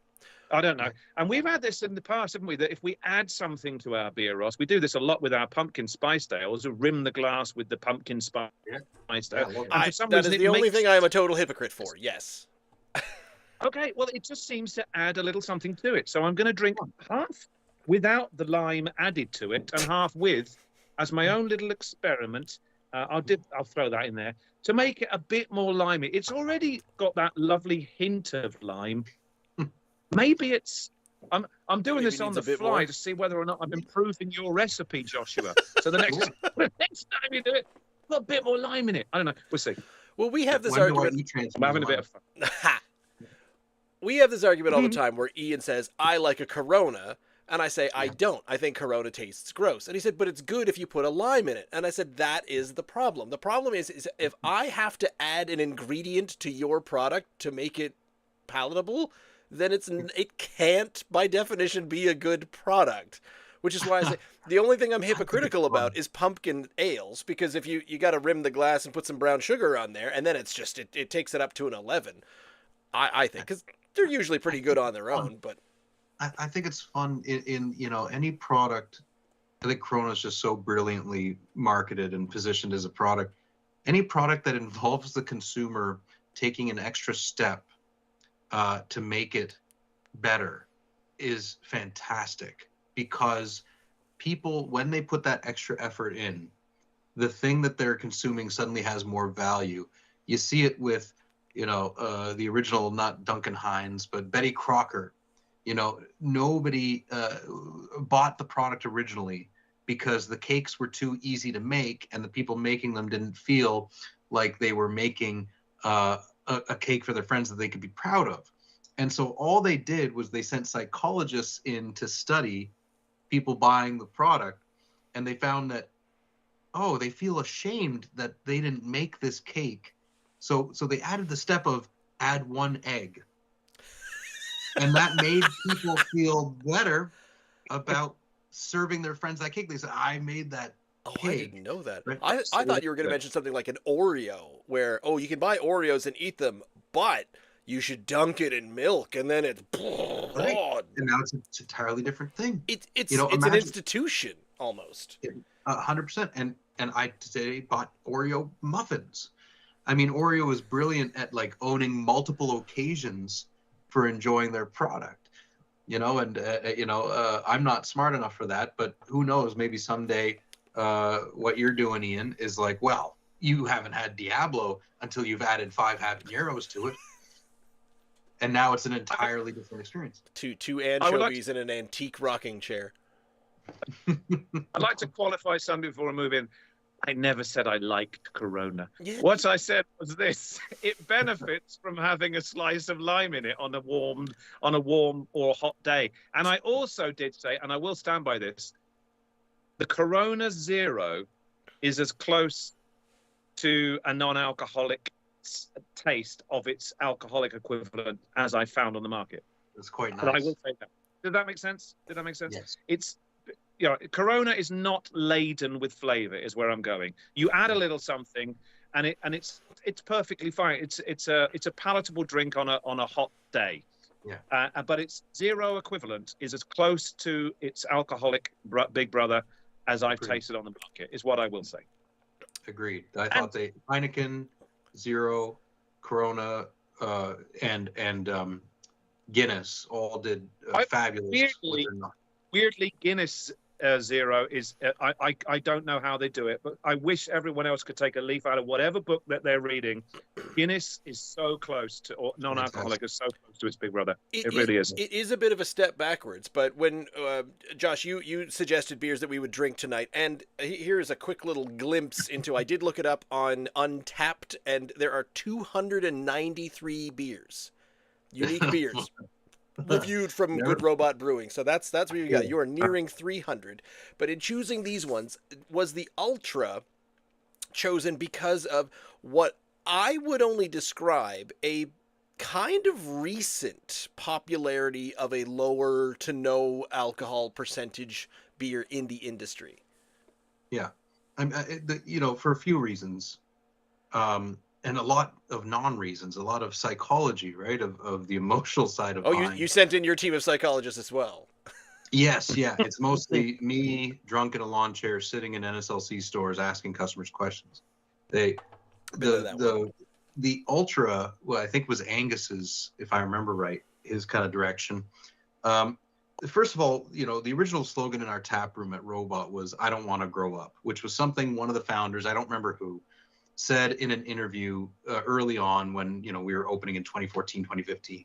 I don't know. And we've had this in the past, haven't we? That if we add something to our beer, Ross, we do this a lot with our pumpkin spice ales, rim the glass with the pumpkin spice ale. That is the only thing I am a total hypocrite for, yes. Okay, well, it just seems to add a little something to it. So I'm going to drink half without the lime added to it and half with, as my own little experiment. I'll throw that in there to make it a bit more limey. It's already got that lovely hint of lime. Maybe it's. I'm doing this on the fly to see whether or not I'm improving your recipe, Joshua. So the next time you do it, put a bit more lime in it. I don't know. We'll see. Well, we have this argument. I'm having a bit of fun. We have this argument all the time where Ian says, I like a Corona. And I say, I don't. I think Corona tastes gross. And he said, but it's good if you put a lime in it. And I said, that is the problem. The problem is if I have to add an ingredient to your product to make it palatable, then it can't, by definition, be a good product. Which is why I say the only thing I'm hypocritical about is pumpkin ales, because if you got to rim the glass and put some brown sugar on there, and then it's just it takes it up to an 11. I think, because they're usually pretty good on their own, but I think it's fun in any product. I think Corona is just so brilliantly marketed and positioned as a product. Any product that involves the consumer taking an extra step to make it better is fantastic, because people, when they put that extra effort in, the thing that they're consuming suddenly has more value. You see it with, the original, not Duncan Hines, but Betty Crocker. Nobody bought the product originally because the cakes were too easy to make, and the people making them didn't feel like they were making a cake for their friends that they could be proud of. And so all they did was they sent psychologists in to study people buying the product, and they found that, they feel ashamed that they didn't make this cake. So they added the step of add 1 egg. And that made people feel better about serving their friends that cake. They said, I made that cake. I didn't know that. I thought you were going to mention something like an Oreo, where, you can buy Oreos and eat them, but you should dunk it in milk, and then it's... Right. And now it's an entirely different thing. It's an institution, almost. 100%. And I today bought Oreo muffins. I mean, Oreo is brilliant at owning multiple occasions for enjoying their product, I'm not smart enough for that, but who knows, maybe someday what you're doing, Ian, is you haven't had Diablo until you've added 5 habaneros to it, and now it's an entirely different experience. Two anchovies in an antique rocking chair. I'd like to qualify something before I move in. I never said I liked Corona. Yeah. What I said was this: it benefits from having a slice of lime in it on a warm or hot day. And I also did say, and I will stand by this, The Corona Zero is as close to a non-alcoholic taste of its alcoholic equivalent as I found on the market. That's quite nice. But I will say that. Did that make sense? Yes. It's, Corona is not laden with flavor, is where I'm going. You add a little something, and it's perfectly fine. It's a palatable drink on a hot day. Yeah. But its zero equivalent is as close to its alcoholic big brother as I've tasted on the market, is what I will say. Agreed. I thought they Heineken, Zero, Corona, and Guinness all did fabulous. Weirdly, Guinness Zero is I don't know how they do it, but I wish everyone else could take a leaf out of whatever book that they're reading. Guinness is so close to, or non-alcoholic is so close to its big brother. It really is. It is a bit of a step backwards, but when Josh, you suggested beers that we would drink tonight, and here's a quick little glimpse into. I did look it up on Untapped, and there are 293 beers, unique beers. Reviewed from Good Robot Brewing. So that's what you got. You are nearing 300. But in choosing these ones, was the Ultra chosen because of what I would only describe a kind of recent popularity of a lower to no alcohol percentage beer in the industry? Yeah. For a few reasons. And a lot of non-reasons, a lot of psychology, right? Of the emotional side of buying. You sent in your team of psychologists as well. Yes, yeah. It's mostly me drunk in a lawn chair sitting in NSLC stores asking customers questions. The Ultra, well, I think was Angus's, if I remember right, his kind of direction. First of all, the original slogan in our tap room at Robot was "I don't want to grow up," which was something one of the founders, I don't remember who, said in an interview early on when we were opening in 2014, 2015,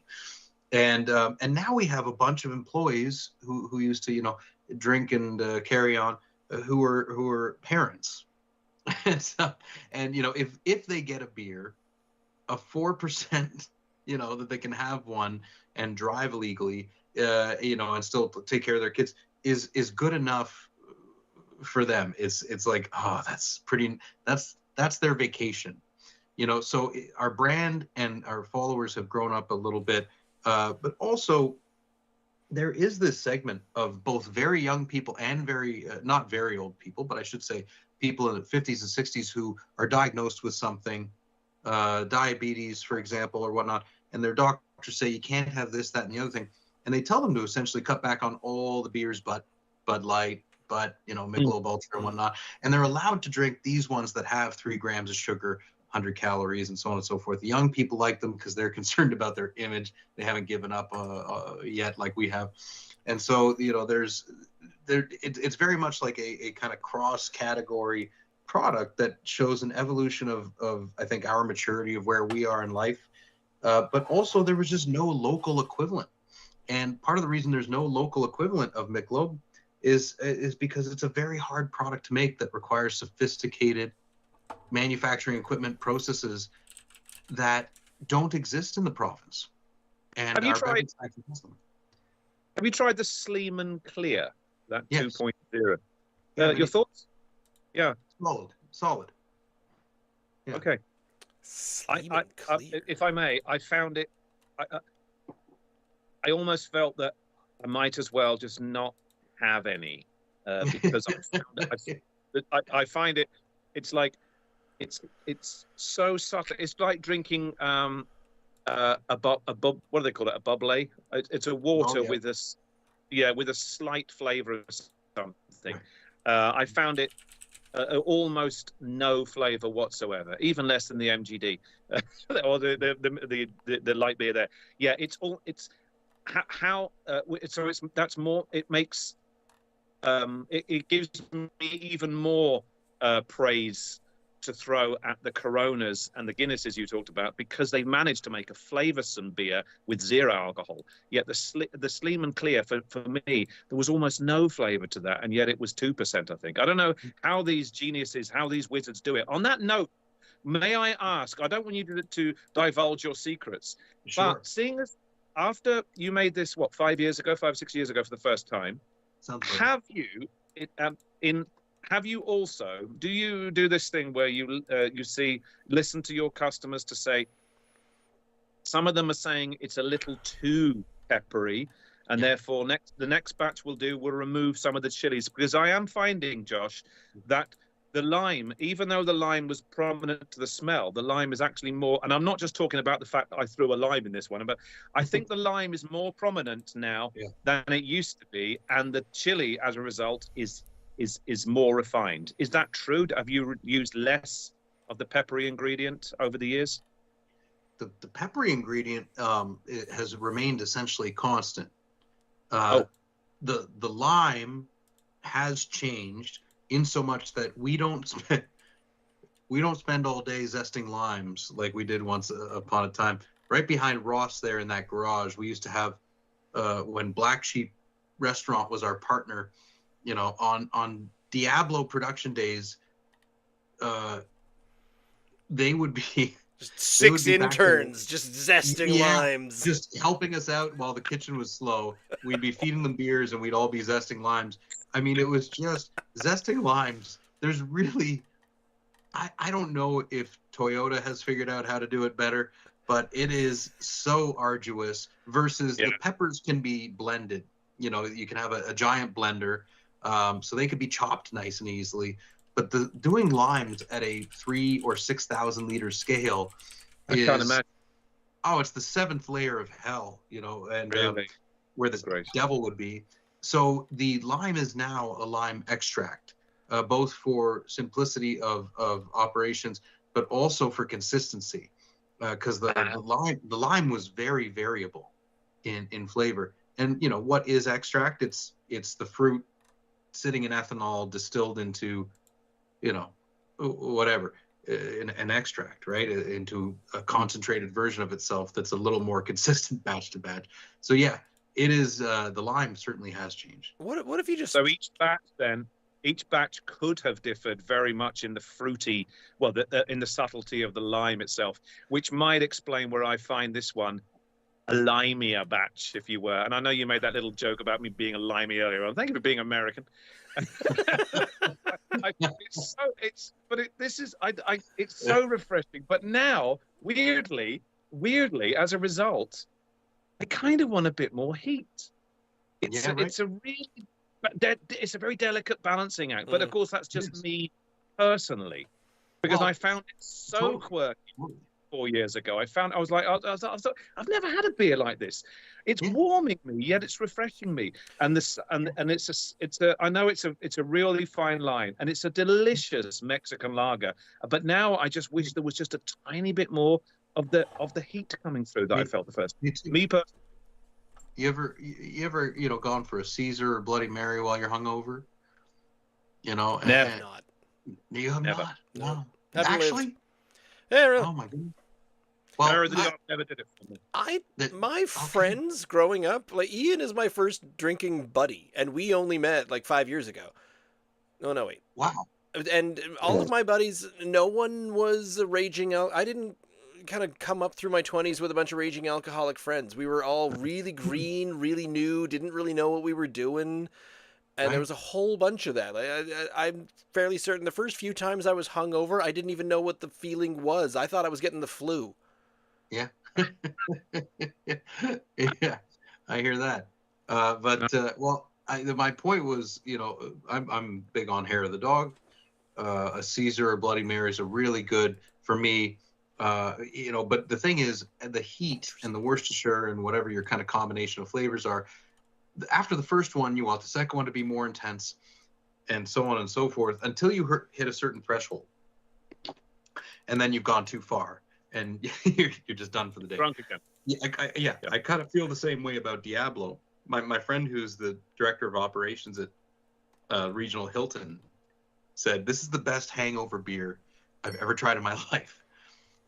and now we have a bunch of employees who used to drink and carry on, who are parents, and if they get a beer, a 4%, that they can have one and drive legally, and still take care of their kids is good enough for them. It's like, oh, that's their vacation, so our brand and our followers have grown up a little bit, but also there is this segment of both very young people and very not very old people, but I should say people in the 50s and 60s who are diagnosed with something, diabetes, for example, or whatnot, and their doctors say you can't have this, that, and the other thing, and they tell them to essentially cut back on all the beers but Bud Light, but Michelob Ultra and whatnot, and they're allowed to drink these ones that have 3 grams of sugar, 100 calories, and so on and so forth. The young people like them because they're concerned about their image. They haven't given up yet like we have, and so it's very much like a kind of cross-category product that shows an evolution of I think our maturity of where we are in life, but also there was just no local equivalent, and part of the reason there's no local equivalent of Michelob is because it's a very hard product to make that requires sophisticated manufacturing equipment processes that don't exist in the province. And have you tried the Sleeman Clear, that 2.0? Your thoughts? Yeah. Solid. Yeah. Okay. If I may, I found it. I almost felt that I might as well just not have any, because I find it. It's like it's so subtle. It's like drinking what do they call it? A bubbly. It's a water with a slight flavor of something. I found it almost no flavor whatsoever, even less than the MGD or the light beer there. Yeah, that's more. It makes it gives me even more praise to throw at the Coronas and the Guinnesses you talked about, because they managed to make a flavoursome beer with zero alcohol. Yet the Sleeman Clear, for me, there was almost no flavour to that, and yet it was 2%, I think. I don't know how these geniuses, how these wizards do it. On that note, may I ask, I don't want you to divulge your secrets, sure. But seeing as after you made this, 5 6 years ago for the first time, have you in have you also do you do this thing where you listen to your customers to say some of them are saying it's a little too peppery, and therefore the next batch we'll remove some of the chilies, because I am finding, Josh, that the lime, even though the lime was prominent to the smell, the lime is actually more, and I'm not just talking about the fact that I threw a lime in this one, but I think the lime is more prominent now than it used to be, and the chili, as a result, is more refined. Is that true? Have you used less of the peppery ingredient over the years? The peppery ingredient it has remained essentially constant. The lime has changed in so much that we don't spend all day zesting limes like we did once upon a time. Right behind Ross there in that garage, we used to have when Black Sheep Restaurant was our partner, you know, on Diablo production days, they would be just 6 interns just zesting limes, just helping us out while the kitchen was slow. We'd be feeding them beers and we'd all be zesting limes. I mean, it was just zesting limes. There's really, I don't know if Toyota has figured out how to do it better, but it is so arduous versus the peppers can be blended. You know, you can have a giant blender, so they could be chopped nice and easily. But doing limes at a 3,000 or 6,000 liter scale is, I can't imagine. Oh, it's the 7th layer of hell, you know, and really? Where the devil would be. So the lime is now a lime extract, both for simplicity of operations, but also for consistency, because the lime was very variable in flavor. And you know what is extract? It's the fruit sitting in ethanol distilled into, you know, whatever, an extract, right? Into a concentrated version of itself that's a little more consistent batch to batch. So yeah, it is, the lime certainly has changed. What if you just... So each batch could have differed very much in the fruity, well, in the subtlety of the lime itself, which might explain where I find this one a limier batch, if you were. And I know you made that little joke about me being a limey earlier on. Thank you for being American. It's so refreshing. But now, weirdly, as a result, I kind of want a bit more heat. It's a very delicate balancing act. But of course, that's just me personally, because I found it so quirky 4 years ago. I was like, I've never had a beer like this. It's warming me, yet it's refreshing me. And I know it's a really fine line, and it's a delicious Mexican lager. But now I just wish there was just a tiny bit more of the heat coming through that I felt the first. Me personally. You ever gone for a Caesar or Bloody Mary while you're hungover? You know, never. You have never. Not? No. Actually? Yeah, really. Oh my goodness. Well, never did it for me. My friends growing up, like Ian is my first drinking buddy, and we only met like 5 years ago. No, wait. Wow. And all of my buddies, no one was a raging I didn't kind of come up through my 20s with a bunch of raging alcoholic friends. We were all really green, really new, didn't really know what we were doing. And there was a whole bunch of that. I'm fairly certain the first few times I was hungover, I didn't even know what the feeling was. I thought I was getting the flu. Yeah. Yeah, I hear that. My point was, you know, I'm big on hair of the dog. A Caesar or Bloody Mary is a really good for me. You know, but the thing is, the heat and the Worcestershire and whatever your kind of combination of flavors are, after the first one, you want the second one to be more intense, and so on and so forth, until you hit a certain threshold, and then you've gone too far, and you're just done for the day. Drunk again. I kind of feel the same way about Diablo. My friend, who's the director of operations at Regional Hilton, said this is the best hangover beer I've ever tried in my life.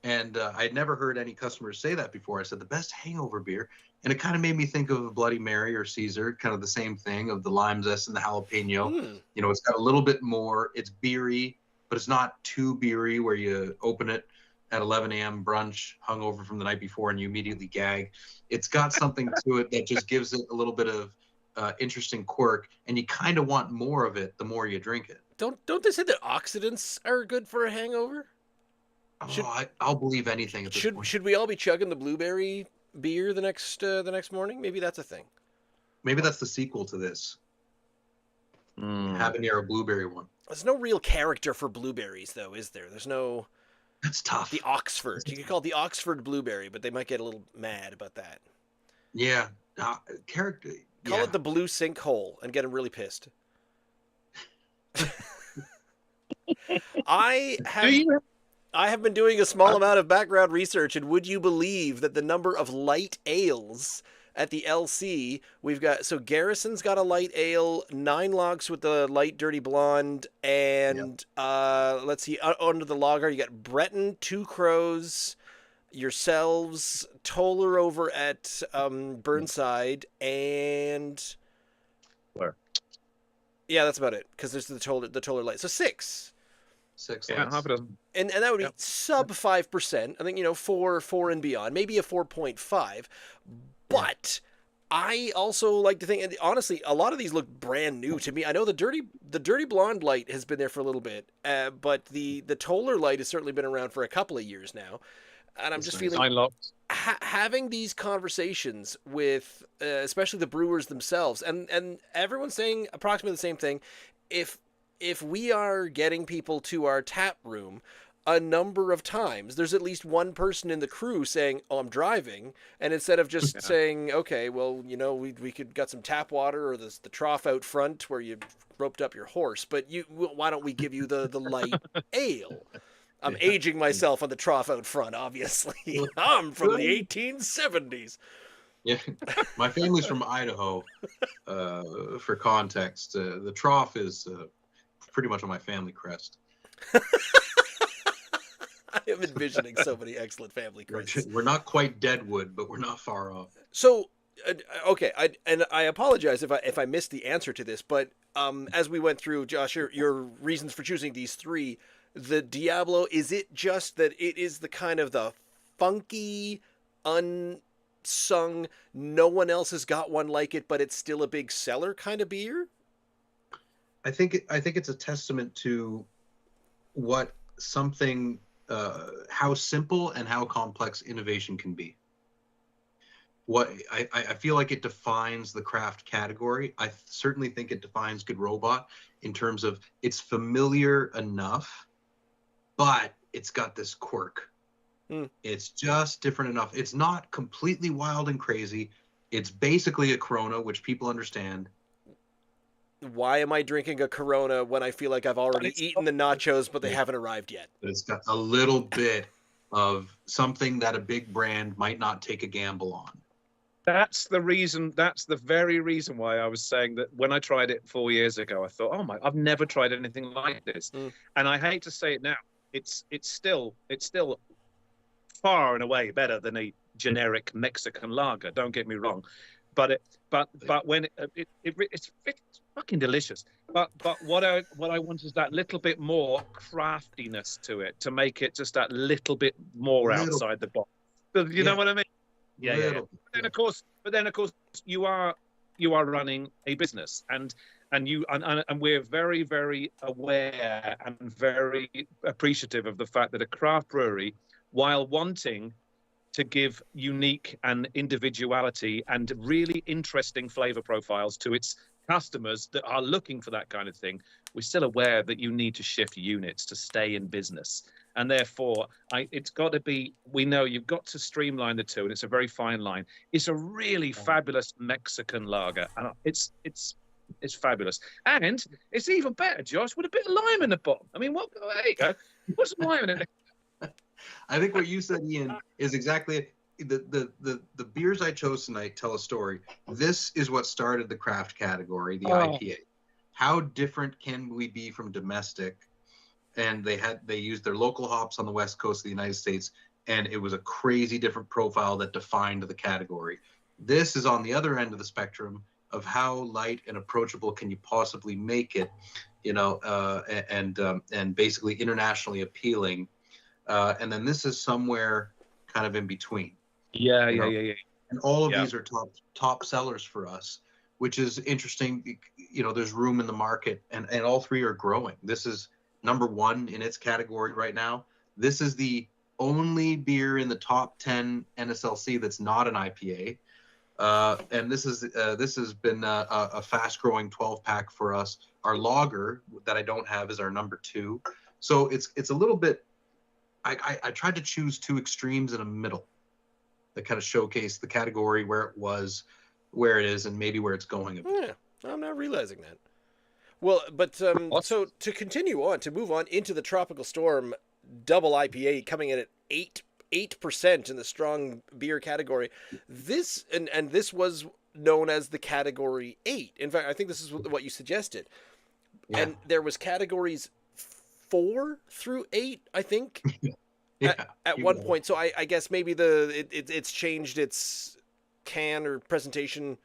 And I'd never heard any customers say that before. I said, the best hangover beer. And it kind of made me think of a Bloody Mary or Caesar, kind of the same thing, of the lime zest and the jalapeno. You know, it's got a little bit more. It's beery, but it's not too beery where you open it at 11 a.m. brunch, hungover from the night before, and you immediately gag. It's got something to it that just gives it a little bit of interesting quirk, and you kind of want more of it the more you drink it. Don't they say that oxidants are good for a hangover? I'll believe anything at this point. Should we all be chugging the blueberry beer the next morning? Maybe that's a thing. Maybe that's the sequel to this. Habanero blueberry one. There's no real character for blueberries, though, is there? There's no. That's tough. The Oxford. You could call it the Oxford blueberry, but they might get a little mad about that. Yeah, character. Call it the blue sinkhole and get them really pissed. I have been doing a small amount of background research, and would you believe that the number of light ales at the LC, we've got, so Garrison's got a light ale, 9 Logs with the light dirty blonde, and let's see, under the lager, you got Breton, Two Crows, yourselves, Toller over at Burnside, and where? Yeah, that's about it, because there's the Toller light. So 6. Yeah, half a dozen. And that would be sub 5%. I think, 4 and beyond, maybe a 4.5. But I also like to think, and honestly, a lot of these look brand new to me. I know the dirty blonde light has been there for a little bit, but the Toller light has certainly been around for a couple of years now. And I'm just feeling having these conversations with, especially the brewers themselves, and everyone's saying approximately the same thing. If we are getting people to our tap room a number of times, there's at least one person in the crew saying, "Oh, I'm driving," and instead of just saying, "Okay, well, we could got some tap water or the trough out front where you roped up your horse, but why don't we give you the light ale?" I'm aging myself on the trough out front, obviously. I'm from the 1870s. Yeah, my family's from Idaho. For context, the trough is pretty much on my family crest. I am envisioning so many excellent family crests. We're not quite Deadwood, but we're not far off. So, okay, I apologize if I missed the answer to this, but as we went through, Josh, your reasons for choosing these 3, the Diablo, is it just that it is the kind of the funky, unsung, no one else has got one like it, but it's still a big seller kind of beer? I think it's a testament to what something, how simple and how complex innovation can be. What I feel like it defines the craft category. I certainly think it defines Good Robot in terms of it's familiar enough, but it's got this quirk. It's just different enough. It's not completely wild and crazy. It's basically a Corona, which people understand. Why am I drinking a Corona when I feel like I've already eaten the nachos, but they haven't arrived yet? It's got a little bit of something that a big brand might not take a gamble on. That's the reason. That's the very reason why I was saying that when I tried it 4 years ago, I thought, "Oh I've never tried anything like this." And I hate to say it now, it's still far and away better than a generic Mexican lager. Don't get me wrong, but when it's fucking delicious. But what I want is that little bit more craftiness to it to make it just that little bit more outside the box. You know what I mean? Yeah. But then of course, you are running a business, and we're very, very aware and very appreciative of the fact that a craft brewery, while wanting to give unique and individuality and really interesting flavor profiles to its customers that are looking for that kind of thing, we're still aware that you need to shift units to stay in business. And therefore, it's got to be, we know you've got to streamline the two, and it's a very fine line. It's a really fabulous Mexican lager, and it's fabulous. And it's even better, Josh, with a bit of lime in the bottom. I mean, there you go. Put some lime in it. I think what you said, Ian, is exactly it. The beers I chose tonight tell a story. This is what started the craft category, the IPA. How different can we be from domestic? And they used their local hops on the west coast of the United States, and it was a crazy different profile that defined the category. This is on the other end of the spectrum of how light and approachable can you possibly make it, and basically internationally appealing. And then this is somewhere kind of in between. Yeah. And all of these are top sellers for us. which is interesting. You know, there's room in the market, and all three are growing. This is number one in its category right now. This is the only beer in the top 10 NSLC that's not an IPA. And this has been a fast-growing 12-pack for us. Our lager that I don't have is our number 2. So it's a little bit. I tried to choose two extremes in a middle that kind of showcase the category where it was, where it is, and maybe where it's going. Yeah, I'm not realizing that. Well, but so to continue on, to move on into the Tropical Storm Double IPA, coming in at 8% in the strong beer category. This and this was known as the category 8. In fact, I think this is what you suggested. Yeah. And there was categories 4 through 8, I think, at one point. So I guess maybe it's changed its can or presentation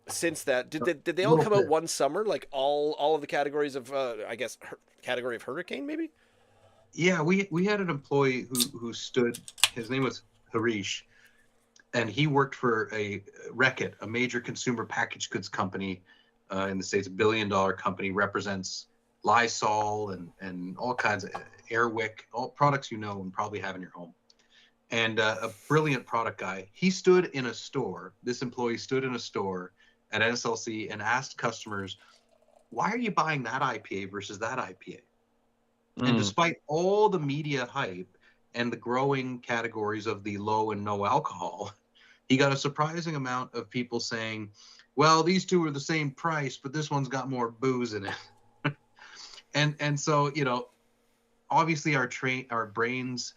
since that. Did they all come out one summer, like all of the categories of I guess category of hurricane maybe? Yeah, we had an employee who stood. His name was Harish, and he worked for a Reckitt, a major consumer packaged goods company in the States, $1 billion company, represents Lysol and all kinds of Airwick, all products you know and probably have in your home. And a brilliant product guy. He stood in a store. This employee stood in a store at NSLC and asked customers, "Why are you buying that IPA versus that IPA?" And despite all the media hype and the growing categories of the low and no alcohol, he got a surprising amount of people saying, well, these two are the same price, but this one's got more booze in it. and so, you know, obviously our brains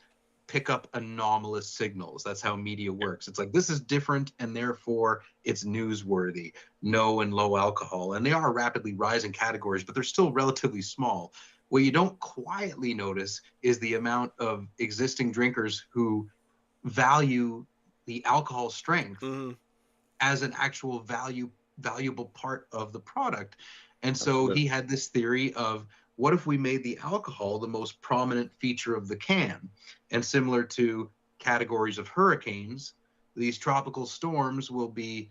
pick up anomalous signals. That's how media works. It's like, this is different, and therefore it's newsworthy, no and low alcohol. And they are rapidly rising categories, but they're still relatively small. What you don't quietly notice is the amount of existing drinkers who value the alcohol strength as an actual valuable part of the product. And so Absolutely. He had this theory of, what if we made the alcohol the most prominent feature of the can? And similar to categories of hurricanes, these tropical storms will be,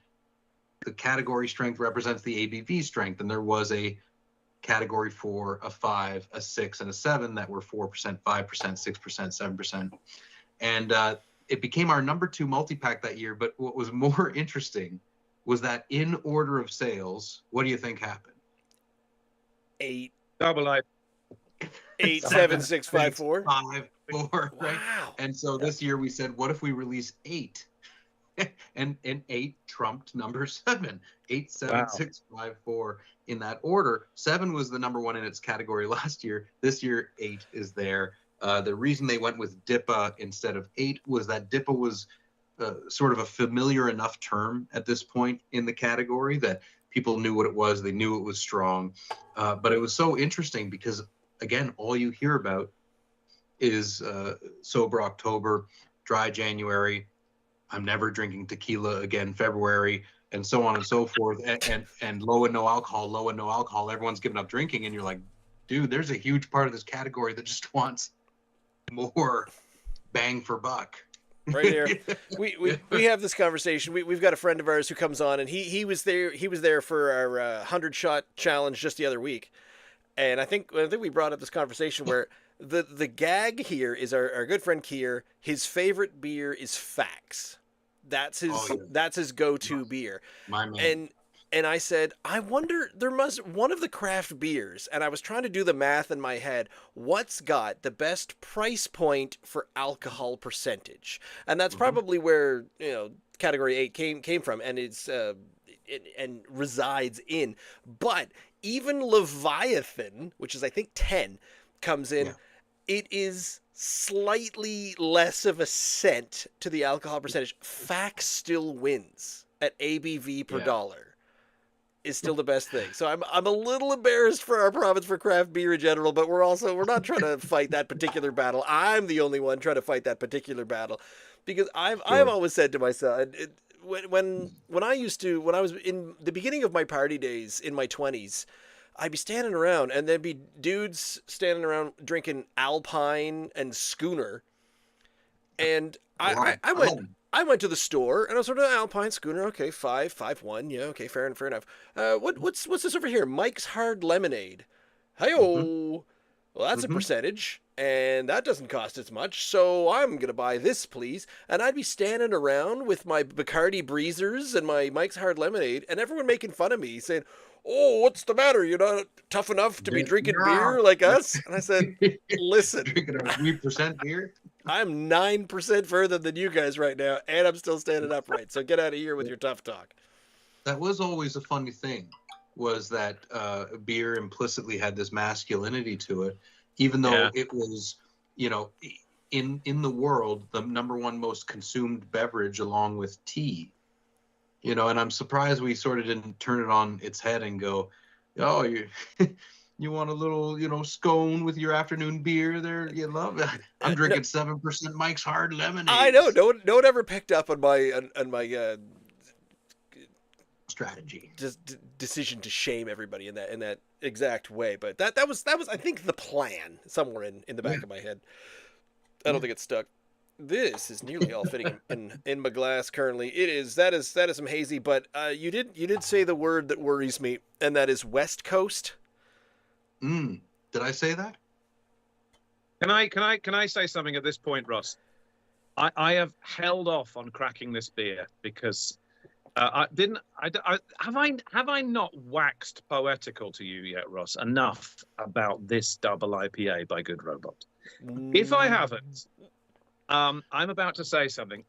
the category strength represents the ABV strength. And there was a category 4, a 5, a 6, and a 7 that were 4%, 5%, 6%, 7%. And it became our number 2 multi-pack that year. But what was more interesting was that in order of sales, what do you think happened? 8. Double IPA. 8, 7, 6, 5, 4. 5, 4, right? Wow. And so this year we said, what if we release 8? and 8 trumped number 7. 8, 7, 6, 5, 4 in that order. 7 was the number 1 in its category last year. This year, 8 is there. The reason they went with DIPA instead of 8 was that DIPA was sort of a familiar enough term at this point in the category that people knew what it was. They knew it was strong. But it was so interesting because, again, all you hear about is sober October, dry January, I'm never drinking tequila again, February, and so on and so forth, and low and no alcohol. Everyone's giving up drinking, and you're like, dude, there's a huge part of this category that just wants more bang for buck. Right here, we have this conversation. We've got a friend of ours who comes on, and he was there for our 100-shot challenge just the other week, and I think we brought up this conversation where the gag here is our good friend Kier. His favorite beer is Fax. That's his go-to beer. My man. And I said, I wonder, there must, one of the craft beers, and I was trying to do the math in my head, what's got the best price point for alcohol percentage? And that's probably where, you know, category 8 came from, and it's and resides in. But even Leviathan, which is I think 10, comes in. Yeah. It is slightly less of a cent to the alcohol percentage. Fax still wins at ABV per dollar. Is still the best thing. So I'm a little embarrassed for our province for craft beer in general, but we're not trying to fight that particular battle. I'm the only one trying to fight that particular battle, because I've always said to myself, when I was in the beginning of my party days in my 20s, I'd be standing around and there'd be dudes standing around drinking Alpine and Schooner, and I I went to the store and I was sort of Alpine Schooner. Okay, 5.51. Yeah, okay, fair enough. What's this over here? Mike's Hard Lemonade. Mm-hmm. Hi-yo. Well, that's a Mm-hmm. percentage, and that doesn't cost as much, so I'm gonna buy this, please. And I'd be standing around with my Bacardi Breezers and my Mike's Hard Lemonade, and everyone making fun of me, saying, "Oh, what's the matter? You're not tough enough to be drinking beer like us?" And I said, "Listen, Drinking a 3% beer. I'm 9% further than you guys right now, and I'm still standing upright. So get out of here with your tough talk." That was always a funny thing, was that beer implicitly had this masculinity to it, even though Yeah. it was, you know, in the world, the number one most consumed beverage along with tea. You know, and I'm surprised we sort of didn't turn it on its head and go, oh, you you want a little, you know, scone with your afternoon beer there? You love it. I'm drinking 7% Mike's Hard Lemonade. I know no one ever picked up on my strategy. just decision to shame everybody in that exact way. But that was I think the plan somewhere in the back of my head. I don't think it's stuck. This is nearly all fitting in my glass currently. That is some hazy, but you did say the word that worries me, and that is West Coast. Did I say that? Can I say something at this point, Ross? I have held off on cracking this beer because have I not waxed poetical to you yet, Ross? Enough about this double IPA by Good Robot. If I haven't, I'm about to say something.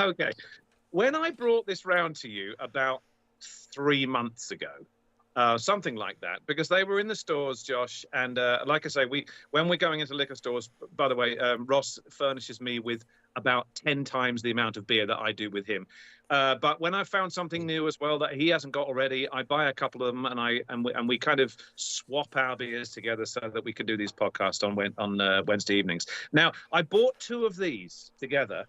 Okay, when I brought this round to you about 3 months ago, something like that, because they were in the stores, Josh, and like I say, when we're going into liquor stores, by the way, Ross furnishes me with about 10 times the amount of beer that I do with him. But when I found something new as well that he hasn't got already, I buy a couple of them, and we kind of swap our beers together so that we can do these podcasts on Wednesday evenings. Now, I bought 2 of these together,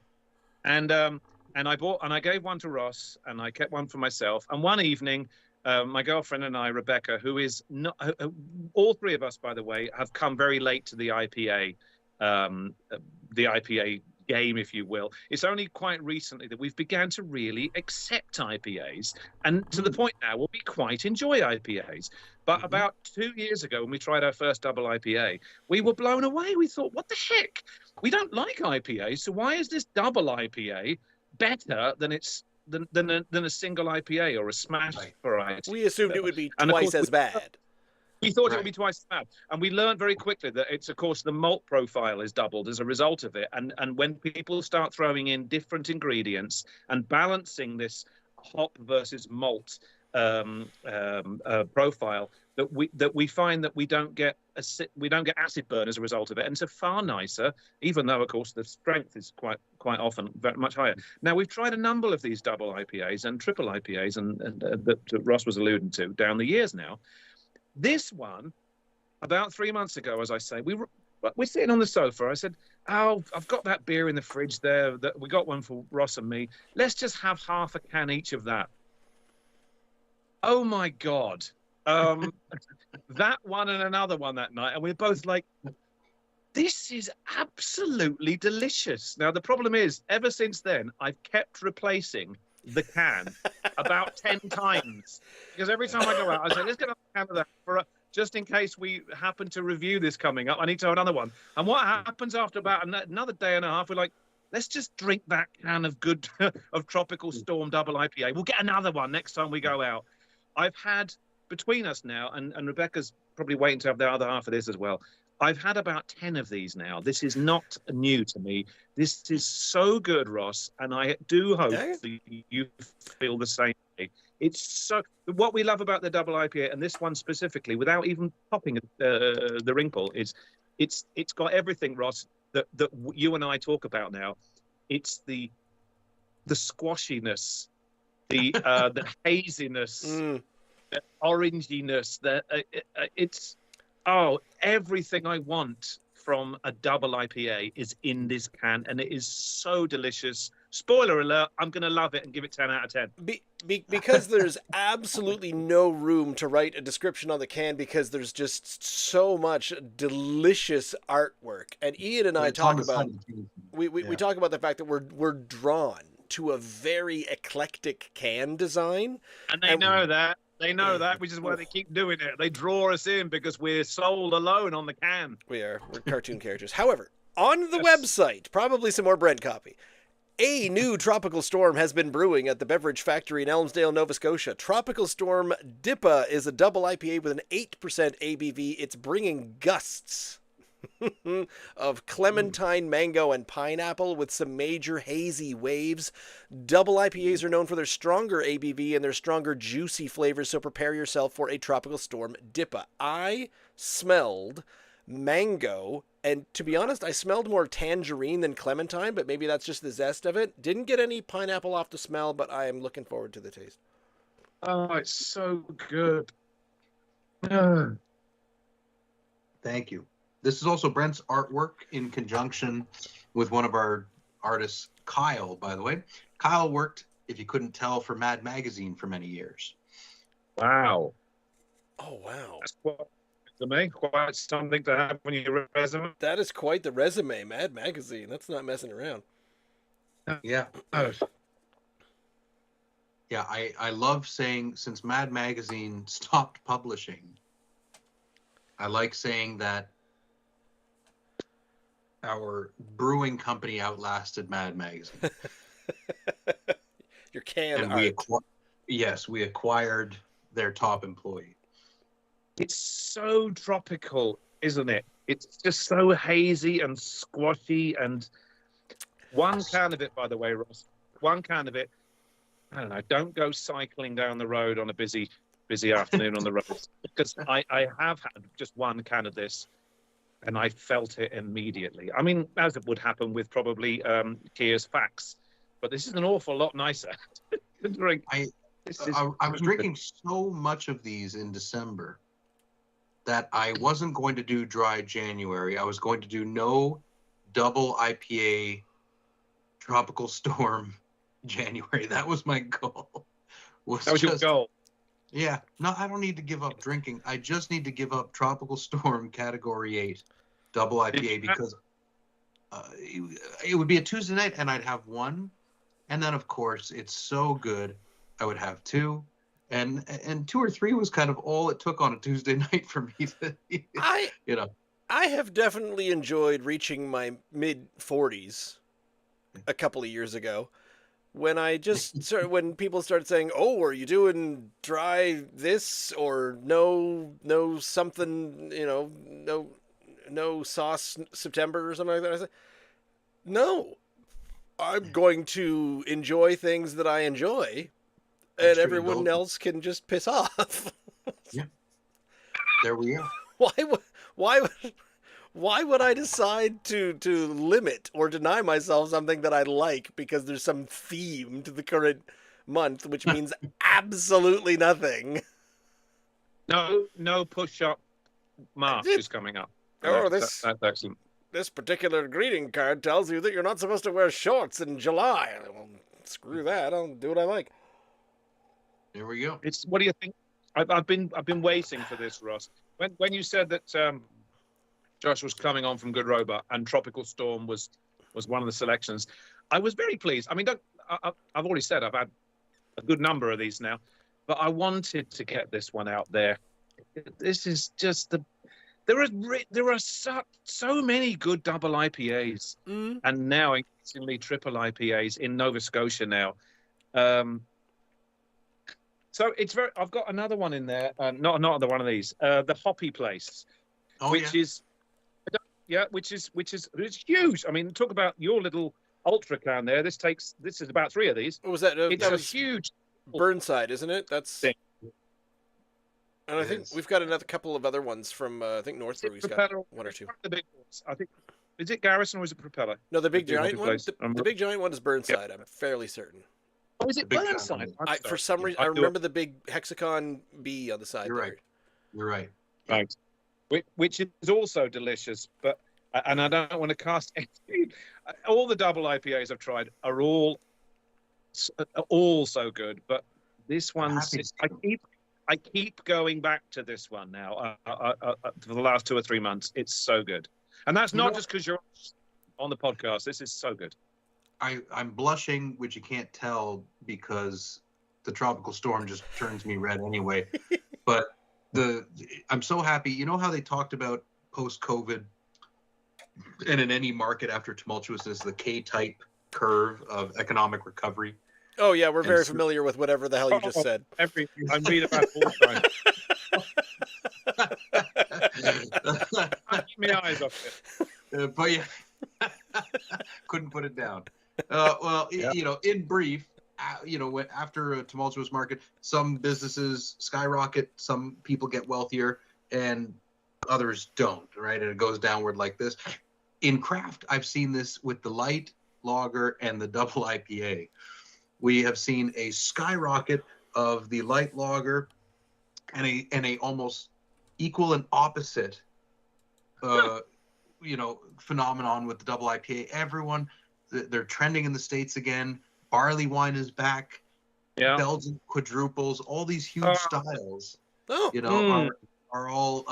and I gave one to Ross, and I kept one for myself. And one evening, my girlfriend and I, Rebecca, who is not, all 3 of us, by the way, have come very late to the IPA game, if you will. It's only quite recently that we've began to really accept IPAs, and to the point now where we quite enjoy IPAs. But about 2 years ago, when we tried our first double IPA, we were blown away. We thought, what the heck? We don't like IPAs, so why is this double IPA better than a single IPA or a smash variety? We assumed it would be twice as bad. We thought it would be twice as bad. And we learned very quickly that it's, of course, the malt profile is doubled as a result of it. And when people start throwing in different ingredients and balancing this hop versus malt profile, that we find that we don't get acid burn as a result of it, and it's a far nicer, even though of course the strength is quite often very much higher. Now we've tried a number of these double IPAs and triple IPAs, and that Ross was alluding to down the years now. This one, about 3 months ago, as I say, we're sitting on the sofa. I said, "Oh, I've got that beer in the fridge there. That we got one for Ross and me. Let's just have half a can each of that." Oh my God. That one and another one that night, and we're both like, this is absolutely delicious. Now, the problem is, ever since then, I've kept replacing the can about 10 times. Because every time I go out, I say, let's get a can of that just in case we happen to review this coming up. I need to have another one. And what happens after about another day and a half, we're like, let's just drink that can of of Tropical Storm Double IPA. We'll get another one next time we go out. I've had, between us now, and Rebecca's probably waiting to have the other half of this as well, I've had about 10 of these now. This is not new to me. This is so good, Ross, and I do hope that you feel the same way. It's so, what we love about the double IPA, and this one specifically, without even popping the ring pull, is it's got everything, Ross, that you and I talk about now. It's the squashiness, the haziness, the oranginess, it's everything I want from a double IPA is in this can, and it is so delicious. Spoiler alert, I'm going to love it and give it 10 out of 10. Because there's absolutely no room to write a description on the can, because there's just so much delicious artwork. And Ian and I talk about... we talk about the fact that we're drawn to a very eclectic can design, and they know that. They know that, which is why they keep doing it. They draw us in because we're sold alone on the can. We're cartoon characters. However, on the website, probably some more Brent copy. A new Tropical Storm has been brewing at the Beverage Factory in Elmsdale, Nova Scotia. Tropical Storm DIPA is a double IPA with an 8% ABV. It's bringing gusts of clementine, mango, and pineapple with some major hazy waves. Double IPAs are known for their stronger ABV and their stronger juicy flavors, so prepare yourself for a Tropical Storm DIPA. I smelled mango, and to be honest, I smelled more tangerine than clementine, but maybe that's just the zest of it. Didn't get any pineapple off the smell, but I am looking forward to the taste. Oh, it's so good. Thank you. This is also Brent's artwork in conjunction with one of our artists, Kyle, by the way. Kyle worked, if you couldn't tell, for Mad Magazine for many years. Wow. Oh, wow. That's quite something to have on your resume. That is quite the resume, Mad Magazine. That's not messing around. Yeah. Yeah, I love saying, since Mad Magazine stopped publishing, I like saying that our brewing company outlasted Mad Magazine. Your can and art. we acquired their top employee. It's so tropical, isn't it? It's just so hazy and squashy. And one can of it, by the way, Ross, one can of it, I don't know, don't go cycling down the road on a busy afternoon on the road. Because I have had just one can of this, and I felt it immediately. I mean, as it would happen with probably Kia's Fax. But this is an awful lot nicer to drink. I was drinking so much of these in December that I wasn't going to do dry January. I was going to do no double IPA Tropical Storm January. That was my goal. That was your goal? Yeah. No, I don't need to give up drinking. I just need to give up Tropical Storm Category 8 double IPA because it would be a Tuesday night and I'd have one. And then, of course, it's so good, I would have two. And 2 or 3 was kind of all it took on a Tuesday night for me to, I have definitely enjoyed reaching my mid-40s a couple of years ago when I just when people started saying, "Oh, are you doing dry this or no something, no sauce September or something like that?" I said, "No, I'm going to enjoy things that I enjoy." And everyone else can just piss off. Yeah. There we are. Why would I decide to limit or deny myself something that I like because there's some theme to the current month, which means absolutely nothing? No push-up March is coming up. Oh, that's excellent. This particular greeting card tells you that you're not supposed to wear shorts in July. Well, screw that. I'll do what I like. There we go. What do you think? I've been waiting for this, Ross. When you said that Josh was coming on from Good Robot and Tropical Storm was one of the selections, I was very pleased. I mean, I've already said I've had a good number of these now, but I wanted to get this one out there. This is just there are so many good double IPAs and now increasingly triple IPAs in Nova Scotia now. So it's I've got another one in there, not another one of these. The Hoppy Place, which is huge. I mean, talk about your little ultra can there. This is about 3 of these. What was that? It's that a was huge Burnside, isn't it? That's. Thing. And I think we've got another couple of other ones from I think North Brewing's got 1 or 2. The big ones. I think is it Garrison or is it Propeller? No, the big giant one. The big giant one is Burnside. Yep. I'm fairly certain. Oh, is it Burnside? For some reason, I remember the big hexagon B on the side. You're right. You're right. Right. Which is also delicious, but and I don't want to cast any. All the double IPAs I've tried are all so good, but this one I keep going back to this one now for the last 2 or 3 months. It's so good, and that's not just because you're on the podcast. This is so good. I'm blushing, which you can't tell because the tropical storm just turns me red anyway. But I'm so happy. You know how they talked about post-COVID and in any market after tumultuousness, the K-type curve of economic recovery? Oh yeah, we're very familiar with whatever the hell you just said. I read about it all the time. I keep my eyes off it. But yeah, couldn't put it down. Well, Yeah. in brief, after a tumultuous market, some businesses skyrocket, some people get wealthier, and others don't, right? And it goes downward like this. In craft, I've seen this with the light lager and the double IPA. We have seen a skyrocket of the light lager and a almost equal and opposite phenomenon with the double IPA. Everyone, they're trending in the States again. Barley wine is back. Yeah. Belgian quadruples, all these huge styles, Oh. are all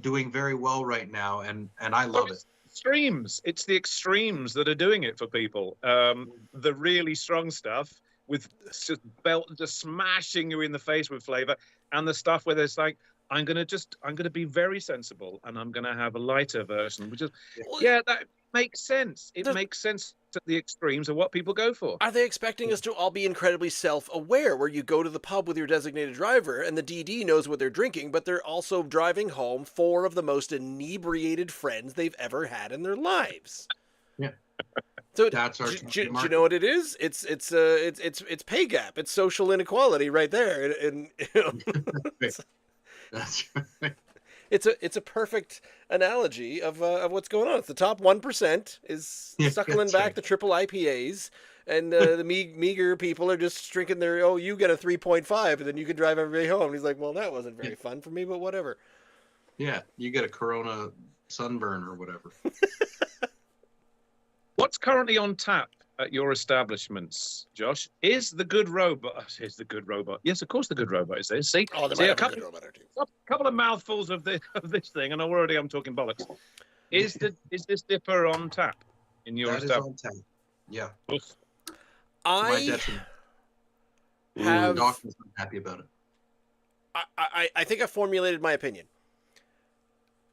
doing very well right now, and I love it. Extremes. It's the extremes that are doing it for people. The really strong stuff with just smashing you in the face with flavor, and the stuff where there's like, I'm gonna be very sensible, and I'm gonna have a lighter version, which is that makes sense. It makes sense that the extremes are what people go for. Are they expecting us to all be incredibly self-aware, where you go to the pub with your designated driver and the DD knows what they're drinking, but they're also driving home 4 of the most inebriated friends they've ever had in their lives? Yeah. So That's our do you know what it is? It's pay gap. It's social inequality right there. And That's right. it's a perfect analogy of what's going on. It's the top 1% is suckling back the triple IPAs, and the meager people are just drinking their, you get a 3.5, and then you can drive everybody home. And he's like, well, that wasn't very fun for me, but whatever. Yeah, you get a Corona sunburn or whatever. What's currently on tap at your establishments, Josh? Is the Good Robot? Is the Good Robot? Yes, of course, the Good Robot is there. See, a couple of mouthfuls of this thing, and I'm talking bollocks. Is this dipper on tap in your establishment? That is on tap. Yeah. Oof. I The have. doctor's not happy about it. I think I formulated my opinion.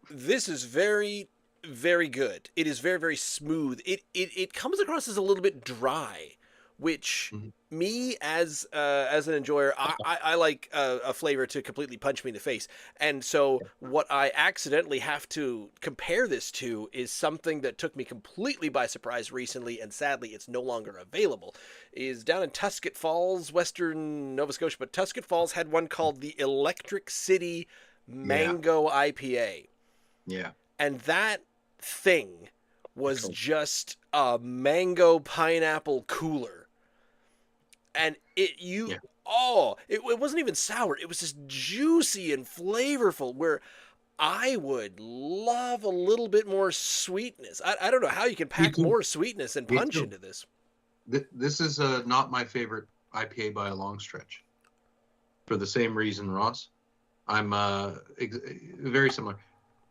This is very, very good. It is very, very smooth. It comes across as a little bit dry, which me as an enjoyer, I like a flavor to completely punch me in the face. And so what I accidentally have to compare this to is something that took me completely by surprise recently, and sadly it's no longer available, is down in Tusket Falls, western Nova Scotia. But Tusket Falls had one called the Electric City Mango IPA. Yeah. And that thing was just a mango pineapple cooler. And it wasn't even sour. It was just juicy and flavorful, where I would love a little bit more sweetness. I don't know how you can pack more sweetness and punch into this. This is not my favorite IPA by a long stretch. For the same reason, Ross. I'm very similar.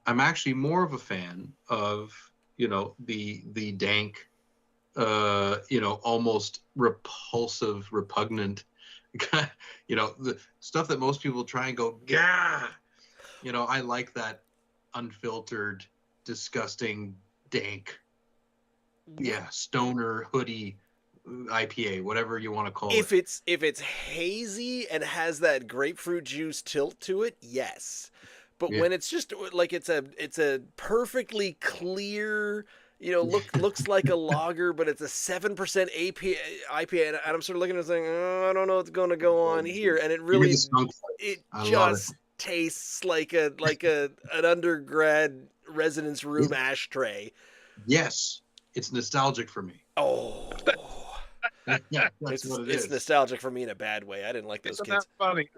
I'm actually more of a fan of, the dank, almost repulsive, repugnant, the stuff that most people try and go, gah! I like that unfiltered, disgusting, dank, stoner, hoodie IPA, whatever you want to call it. If it's hazy and has that grapefruit juice tilt to it, yes. But when it's just like it's a perfectly clear, looks like a lager, but it's a 7% IPA, and I'm sort of looking at it saying, I don't know what's going to go on here, and it really just tastes like an undergrad residence room ashtray. Yes, It's nostalgic for me. Oh. Yeah, that's what it is. It's nostalgic for me in a bad way. I didn't like those Isn't kids. that funny?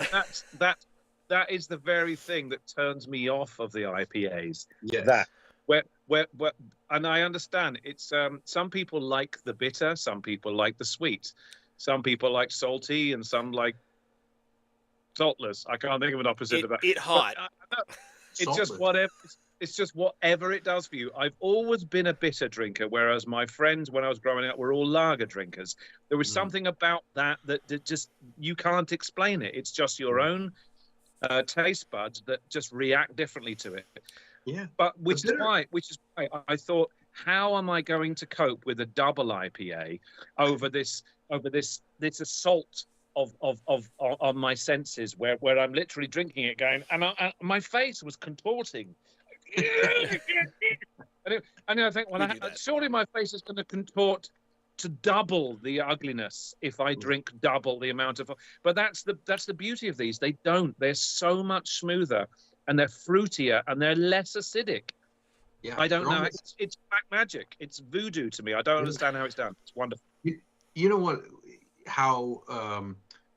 That is the very thing that turns me off of the IPAs. Yes. That where and I understand it's some people like the bitter, some people like the sweet, some people like salty, and some like saltless. I can't think of an opposite of that. It hot. It's just whatever. It's just whatever it does for you. I've always been a bitter drinker, whereas my friends, when I was growing up, were all lager drinkers. There was something about that just you can't explain it. It's just your own taste buds that just react differently to it. Yeah. But which is why I thought, how am I going to cope with a double IPA over this assault of my senses, where I'm literally drinking it, going, and my face was contorting. and I think, well, surely my face is going to contort to double the ugliness if I drink double the amount of. But that's the beauty of these. They don't. They're so much smoother, and they're fruitier, and they're less acidic. Yeah, I don't know. It's black magic. It's voodoo to me. I don't understand how it's done. It's wonderful. You know what? How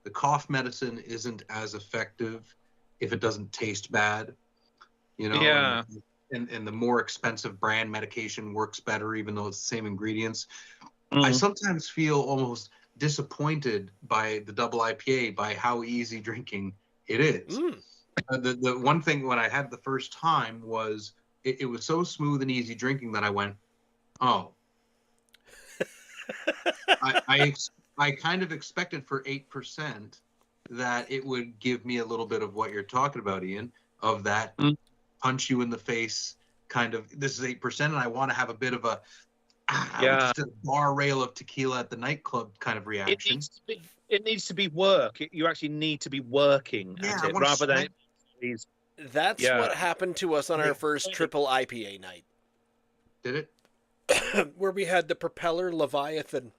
the cough medicine isn't as effective if it doesn't taste bad. You know. Yeah. And the more expensive brand medication works better, even though it's the same ingredients. I sometimes feel almost disappointed by the double IPA by how easy drinking it is. The one thing when I had the first time was it was so smooth and easy drinking that I went, oh. I kind of expected for 8% that it would give me a little bit of what you're talking about, Ian, of that punch you in the face kind of, this is 8% and I want to have a bit of a just a bar rail of tequila at the nightclub kind of reaction. It needs to be work. You actually need to be working at it rather than it. That's what happened to us on our first triple IPA night. Did it? Where we had the Propeller Leviathan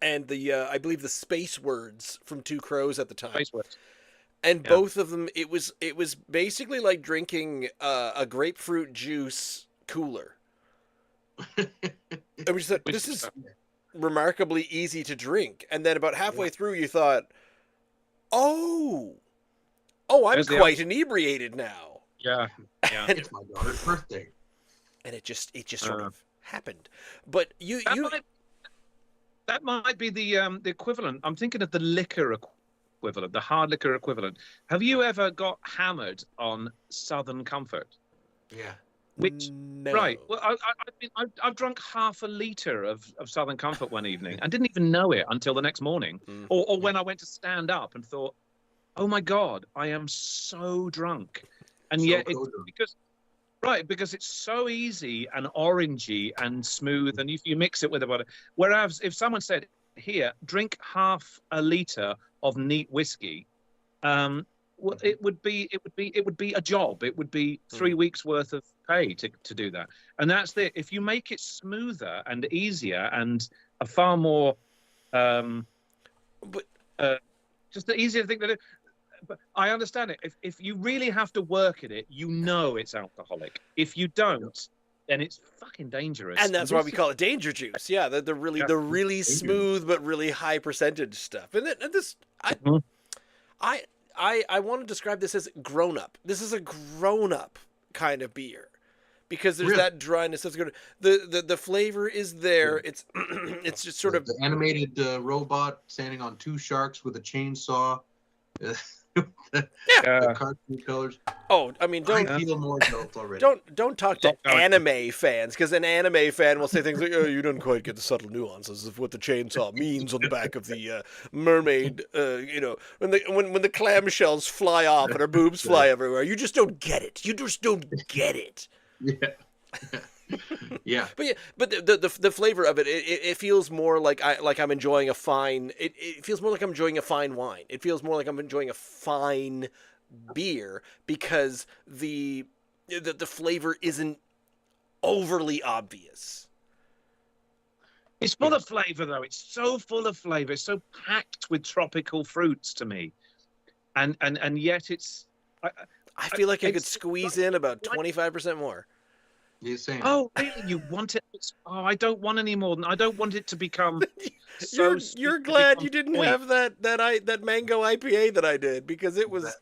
and the I believe the Space Words from Two Crows at the time. Space Words. And both of them, it was basically like drinking a grapefruit juice cooler. And we said, this is remarkably easy to drink. And then about halfway through, you thought, oh, I'm quite inebriated now. Yeah. It's my daughter's birthday. And it just sort of happened. But that might be the equivalent. I'm thinking of the liquor equivalent, the hard liquor equivalent. Have you ever got hammered on Southern Comfort? Yeah. No. Right. Well, I've drunk half a litre of Southern Comfort one evening and didn't even know it until the next morning. Or when I went to stand up and thought, oh my God, I am so drunk. And yet because it's so easy and orangey and smooth, and if you mix it with a butter. Whereas if someone said, here, drink half a litre of neat whiskey, it would be a job. It would be 3 weeks worth of pay to do that. And that's if you make it smoother and easier and a far more just the easier thing to do. But I understand it. If you really have to work at it, you know it's alcoholic. If you don't, then it's fucking dangerous. And that's why we call it danger juice. Yeah, the really smooth but really high percentage stuff. And this, I want to describe this as grown up. This is a grown up kind of beer, because there's that dryness that's good. The flavor is there. It's it's just sort of the animated robot standing on two sharks with a chainsaw. The cartoon colors. Oh, I mean, don't feel more adult already. Don't talk to anime fans, because an anime fan will say things like, "Oh, you don't quite get the subtle nuances of what the chainsaw means on the back of the mermaid." When the clamshells fly off and her boobs fly everywhere, you just don't get it. You just don't get it. Yeah. But the flavor of it feels more like I'm enjoying a fine. It feels more like I'm enjoying a fine wine. It feels more like I'm enjoying a fine beer, because the flavor isn't overly obvious. It's full of flavor, though. It's so full of flavor. It's so packed with tropical fruits to me, and yet it's. I feel like I could squeeze in about 25% more. You're saying? Oh, really? You want it? Oh, I don't want any more. I don't want it to become. You're glad you didn't have that mango IPA that I did, because it was.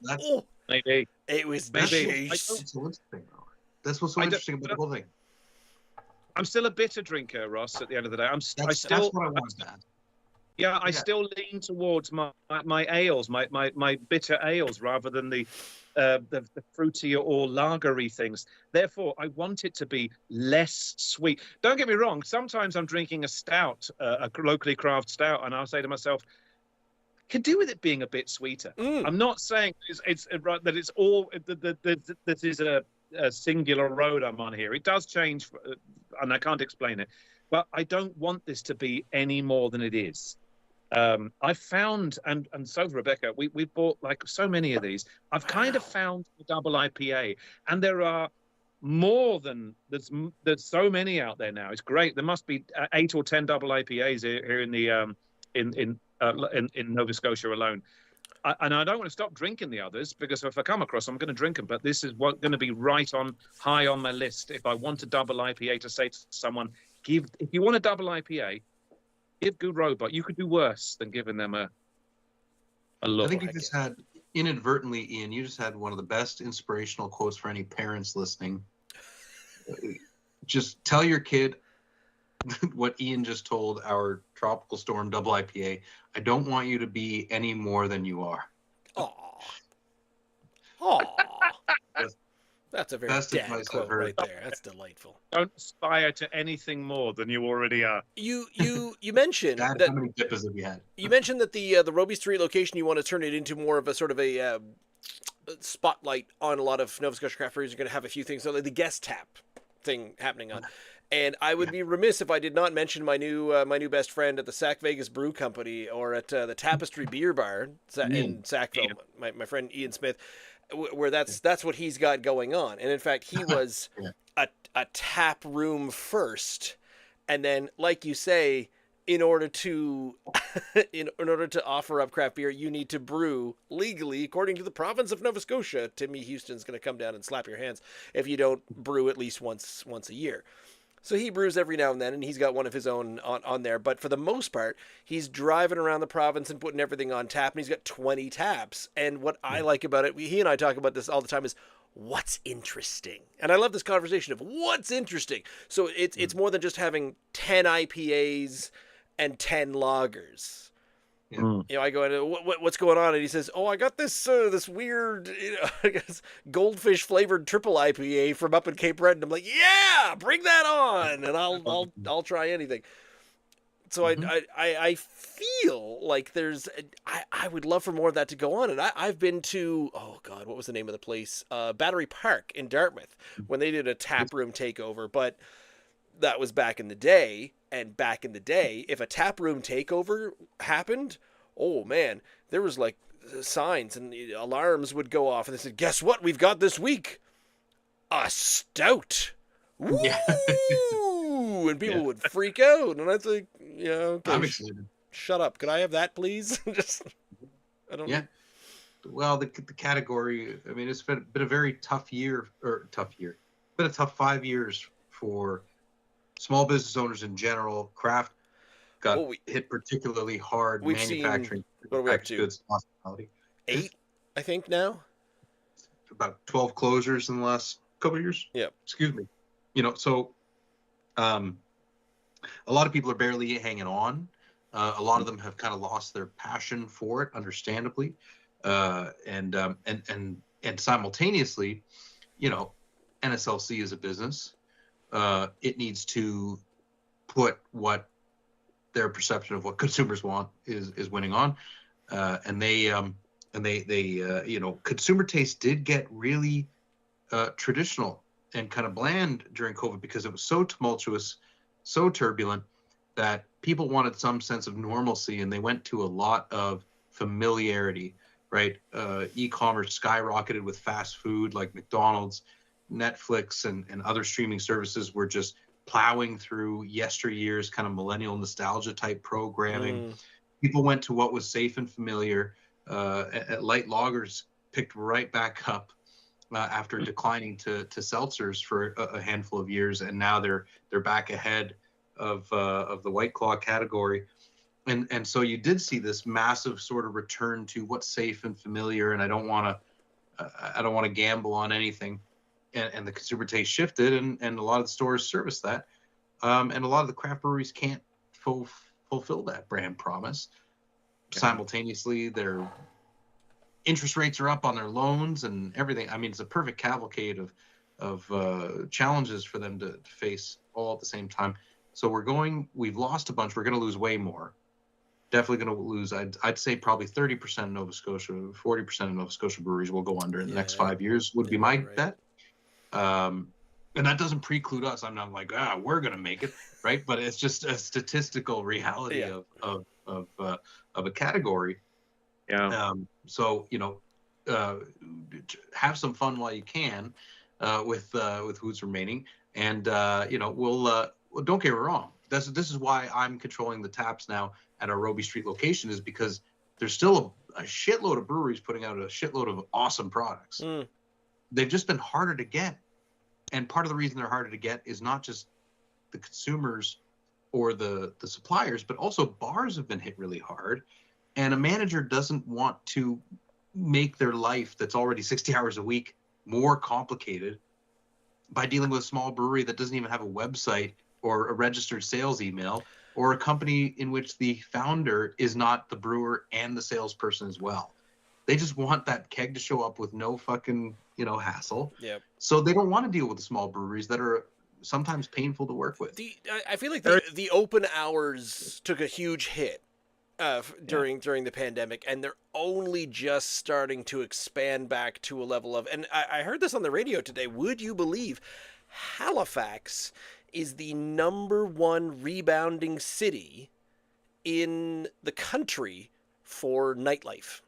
Maybe it was. Maybe. That's what's so interesting about the whole thing. I'm still a bitter drinker, Ross. At the end of the day, that's what I want, man. Yeah, I Yeah. still lean towards my ales, my bitter ales, rather than the fruity or lagery things. Therefore, I want it to be less sweet. Don't get me wrong. Sometimes I'm drinking a stout, a locally crafted stout, and I'll say to myself, "Could do with it being a bit sweeter." Mm. I'm not saying it's right that it's all that this is a singular road I'm on here. It does change, and I can't explain it. But I don't want this to be any more than it is. I found, and so has Rebecca, we bought like so many of these. I've kind of found the double IPA, and there are more than there's so many out there now. It's great. There must be 8 or 10 double IPAs here in the in Nova Scotia alone. And I don't want to stop drinking the others, because if I come across them, I'm going to drink them. But this is what going to be right on high on my list. If I want a double IPA, to say to someone, if you want a double IPA, give Good Robot. You could do worse than giving them a look. I think you just had, inadvertently, Ian, you just had one of the best inspirational quotes for any parents listening. Just tell your kid what Ian just told our Tropical Storm Double IPA. I don't want you to be any more than you are. Aw. Aw. That's a very Best dad advice I've quote heard. right there. That's delightful. Don't aspire to anything more than you already are. You mentioned Dad, that how many dippers have you had? you mentioned that the Roby Street location, you want to turn it into more of a sort of a spotlight on a lot of Nova Scotia craft breweries. You're going to have a few things, so like the guest tap thing happening on. And I would be remiss if I did not mention my new best friend at the Sac Vegas Brew Company, or at the Tapestry Beer Bar in Sackville. My friend Ian Smith, where that's what he's got going on. And in fact, he was a tap room first, and then, like you say, in order to offer up craft beer, you need to brew legally according to the province of Nova Scotia. Timmy Houston's going to come down and slap your hands if you don't brew at least once a year. So he brews every now and then, and he's got one of his own on there. But for the most part, he's driving around the province and putting everything on tap, and he's got 20 taps. And what I like about it, he and I talk about this all the time, is what's interesting. And I love this conversation of what's interesting. So it's more than just having 10 IPAs and 10 lagers. You know, I go into what's going on, and he says, "Oh, I got this weird, I guess, goldfish flavored triple IPA from up in Cape Breton." I'm like, "Yeah, bring that on, and I'll try anything." So I feel like I would love for more of that to go on, and I've been to, oh God, what was the name of the place? Battery Park in Dartmouth, when they did a tap room takeover, but that was back in the day. And back in the day, if a tap room takeover happened, oh man, there was like signs and alarms would go off, and they said, "Guess what? We've got this week a stout." Woo! And people would freak out, and I think, okay, I'm excited. Shut up. Could I have that, please? I don't know. Well, the category, I mean, it's been a very tough 5 years for small business owners in general. Craft got hit particularly hard. Manufacturing, what are we up to? Goods, hospitality. 8, I think now. About 12 closures in the last couple of years. Yeah. Excuse me. So a lot of people are barely hanging on. A lot of them have kind of lost their passion for it, understandably, and simultaneously, NSLC is a business. It needs to put what their perception of what consumers want is winning on, and they consumer taste did get really traditional and kind of bland during COVID, because it was so tumultuous, so turbulent, that people wanted some sense of normalcy, and they went to a lot of familiarity, right? E-commerce skyrocketed with fast food like McDonald's. Netflix and other streaming services were just plowing through yesteryear's kind of millennial nostalgia type programming. People went to what was safe and familiar. Light lagers picked right back up after declining to seltzers for a handful of years, and now they're back ahead of the White Claw category. And so you did see this massive sort of return to what's safe and familiar, and I don't want to gamble on anything. And the consumer taste shifted, and a lot of the stores service that, and a lot of the craft breweries can't fulfill that brand promise. Simultaneously, their interest rates are up on their loans and everything. I mean, it's a perfect cavalcade of challenges for them to face all at the same time. So we've lost a bunch. We're going to lose way more. Definitely going to lose. I'd say probably 30% in Nova Scotia, 40% of Nova Scotia breweries will go under in the next 5 years. Would be my bet. And that doesn't preclude us. I'm not like, we're going to make it, right? But it's just a statistical reality of a category. Yeah. So have some fun while you can with who's remaining, and we'll don't get me wrong. This is why I'm controlling the taps now at our Robie Street location, is because there's still a shitload of breweries putting out a shitload of awesome products. They've just been harder to get. And part of the reason they're harder to get is not just the consumers or the suppliers, but also bars have been hit really hard. And a manager doesn't want to make their life that's already 60 hours a week more complicated by dealing with a small brewery that doesn't even have a website or a registered sales email, or a company in which the founder is not the brewer and the salesperson as well. They just want that keg to show up with no fucking, hassle. Yep. So they don't want to deal with the small breweries that are sometimes painful to work with. I feel like the open hours took a huge hit during the pandemic, and they're only just starting to expand back to a level of, and I heard this on the radio today, would you believe Halifax is the #1 rebounding city in the country for nightlife?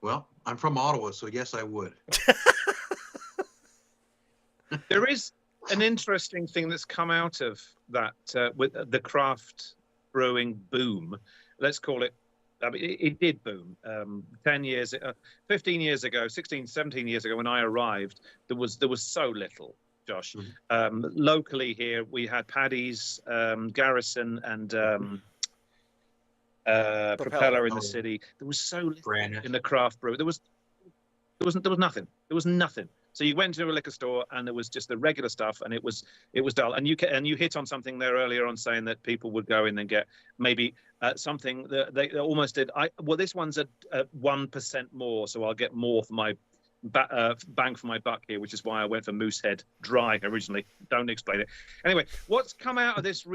Well, I'm from Ottawa, so yes, I would. There is an interesting thing that's come out of that with the craft brewing boom. Let's call it. I mean, it did boom. 10 years, 15 years ago, 16, 17 years ago, when I arrived, there was so little, Josh. Mm-hmm. Locally here, we had Paddy's, Garrison, and Propeller in the city. There was so little in the craft brew. There was nothing. There was nothing. So you went to a liquor store and there was just the regular stuff, and it was dull. And you hit on something there earlier on, saying that people would go in and get maybe something that they almost did. This one's at 1% more, so I'll get more for my bang for my buck here, which is why I went for Moosehead Dry originally. Don't explain it. Anyway, what's come out of this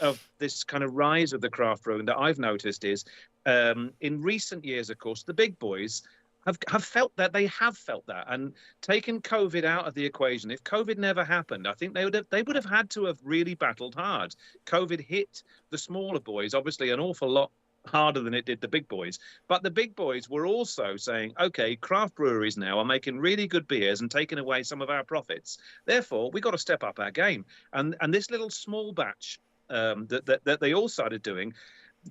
of this kind of rise of the craft brewing that I've noticed is, in recent years, of course, the big boys have felt that. They have felt that, and taken COVID out of the equation. If COVID never happened, I think they would have had to have really battled hard. COVID hit the smaller boys, obviously, an awful lot harder than it did the big boys. But the big boys were also saying, okay, craft breweries now are making really good beers and taking away some of our profits. Therefore, we got to step up our game. And this little small batch that they all started doing,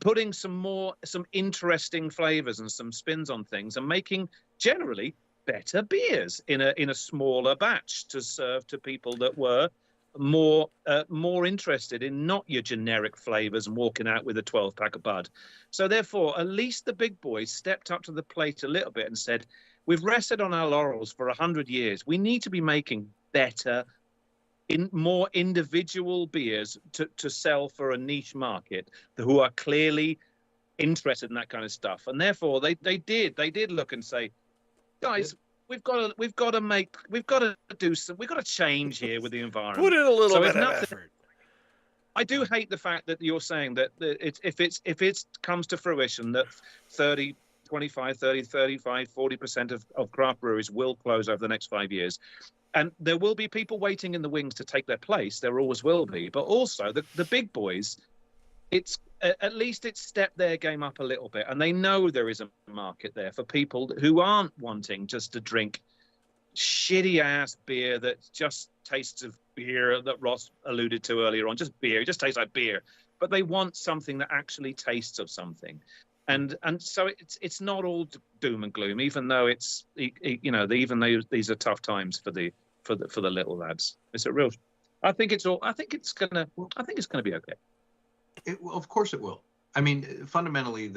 putting some interesting flavors and some spins on things, and making generally better beers in a smaller batch to serve to people that were more interested in not your generic flavors and walking out with a 12-pack of Bud. So therefore, at least the big boys stepped up to the plate a little bit and said, we've rested on our laurels for 100 years. We need to be making better, more individual beers to sell for a niche market who are clearly interested in that kind of stuff. And therefore they did look and say, guys, we've got to change here with the environment. Put in a little bit of effort. I do hate the fact that you're saying that if it comes to fruition that 30, 25, 30, 35, 40% of craft breweries will close over the next 5 years. And there will be people waiting in the wings to take their place. There always will be. But also the big boys, at least it's stepped their game up a little bit. And they know there is a market there for people who aren't wanting just to drink shitty ass beer that just tastes of beer that Ross alluded to earlier on. Just beer. It just tastes like beer. But they want something that actually tastes of something. And so it's not all doom and gloom, even though even though these are tough times for the little lads. It's a real. I think it's gonna be okay. Of course it will. I mean, fundamentally,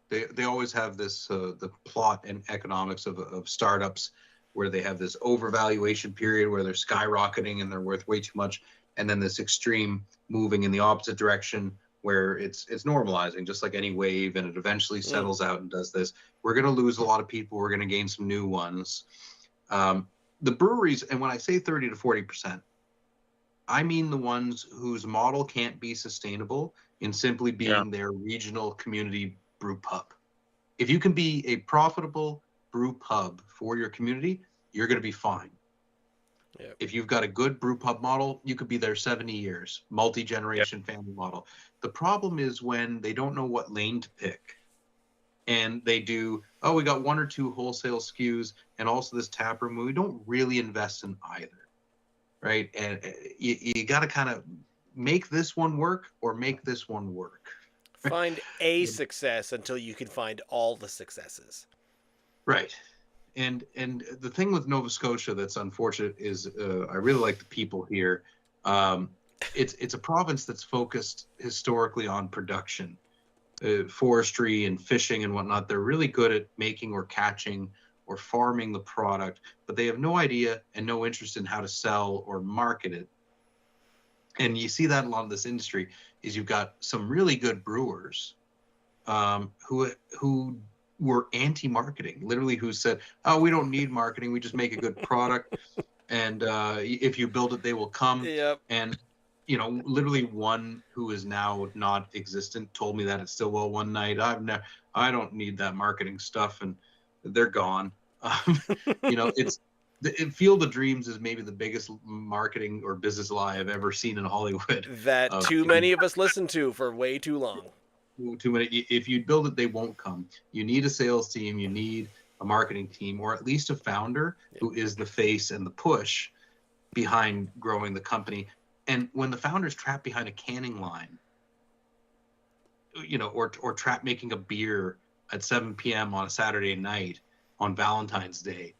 they always have this the plot and economics of startups, where they have this overvaluation period where they're skyrocketing and they're worth way too much, and then this extreme moving in the opposite direction where it's normalizing, just like any wave, and it eventually settles out and does this. We're going to lose a lot of people. We're going to gain some new ones. The breweries, and when I say 30 to 40%, I mean the ones whose model can't be sustainable in simply being their regional community brew pub. If you can be a profitable brew pub for your community, you're going to be fine. Yep. If you've got a good brew pub model, you could be there 70 years, multi-generation family model. The problem is when they don't know what lane to pick, and they do, oh, we got 1 or 2 wholesale SKUs and also this tap room. We don't really invest in either, right? And you got to kind of make this one work or make this one work. Find a success until you can find all the successes. Right. And the thing with Nova Scotia that's unfortunate is I really like the people here. It's a province that's focused historically on production, forestry and fishing and whatnot. They're really good at making or catching or farming the product, but they have no idea and no interest in how to sell or market it. And you see that in a lot of this industry is you've got some really good brewers who were anti-marketing, literally, who said, oh, we don't need marketing, we just make a good product, and if you build it, they will come. Yep. And literally one who is now not existent told me that at Stillwell one night, I don't need that marketing stuff, and they're gone. Field of Dreams is maybe the biggest marketing or business lie I've ever seen in Hollywood. That too many of us listened to for way too long. Too many. If you build it, they won't come. You need a sales team. You need a marketing team, or at least a founder who is the face and the push behind growing the company. And when the founder's trapped behind a canning line, or trapped making a beer at 7 p.m. on a Saturday night on Valentine's Day,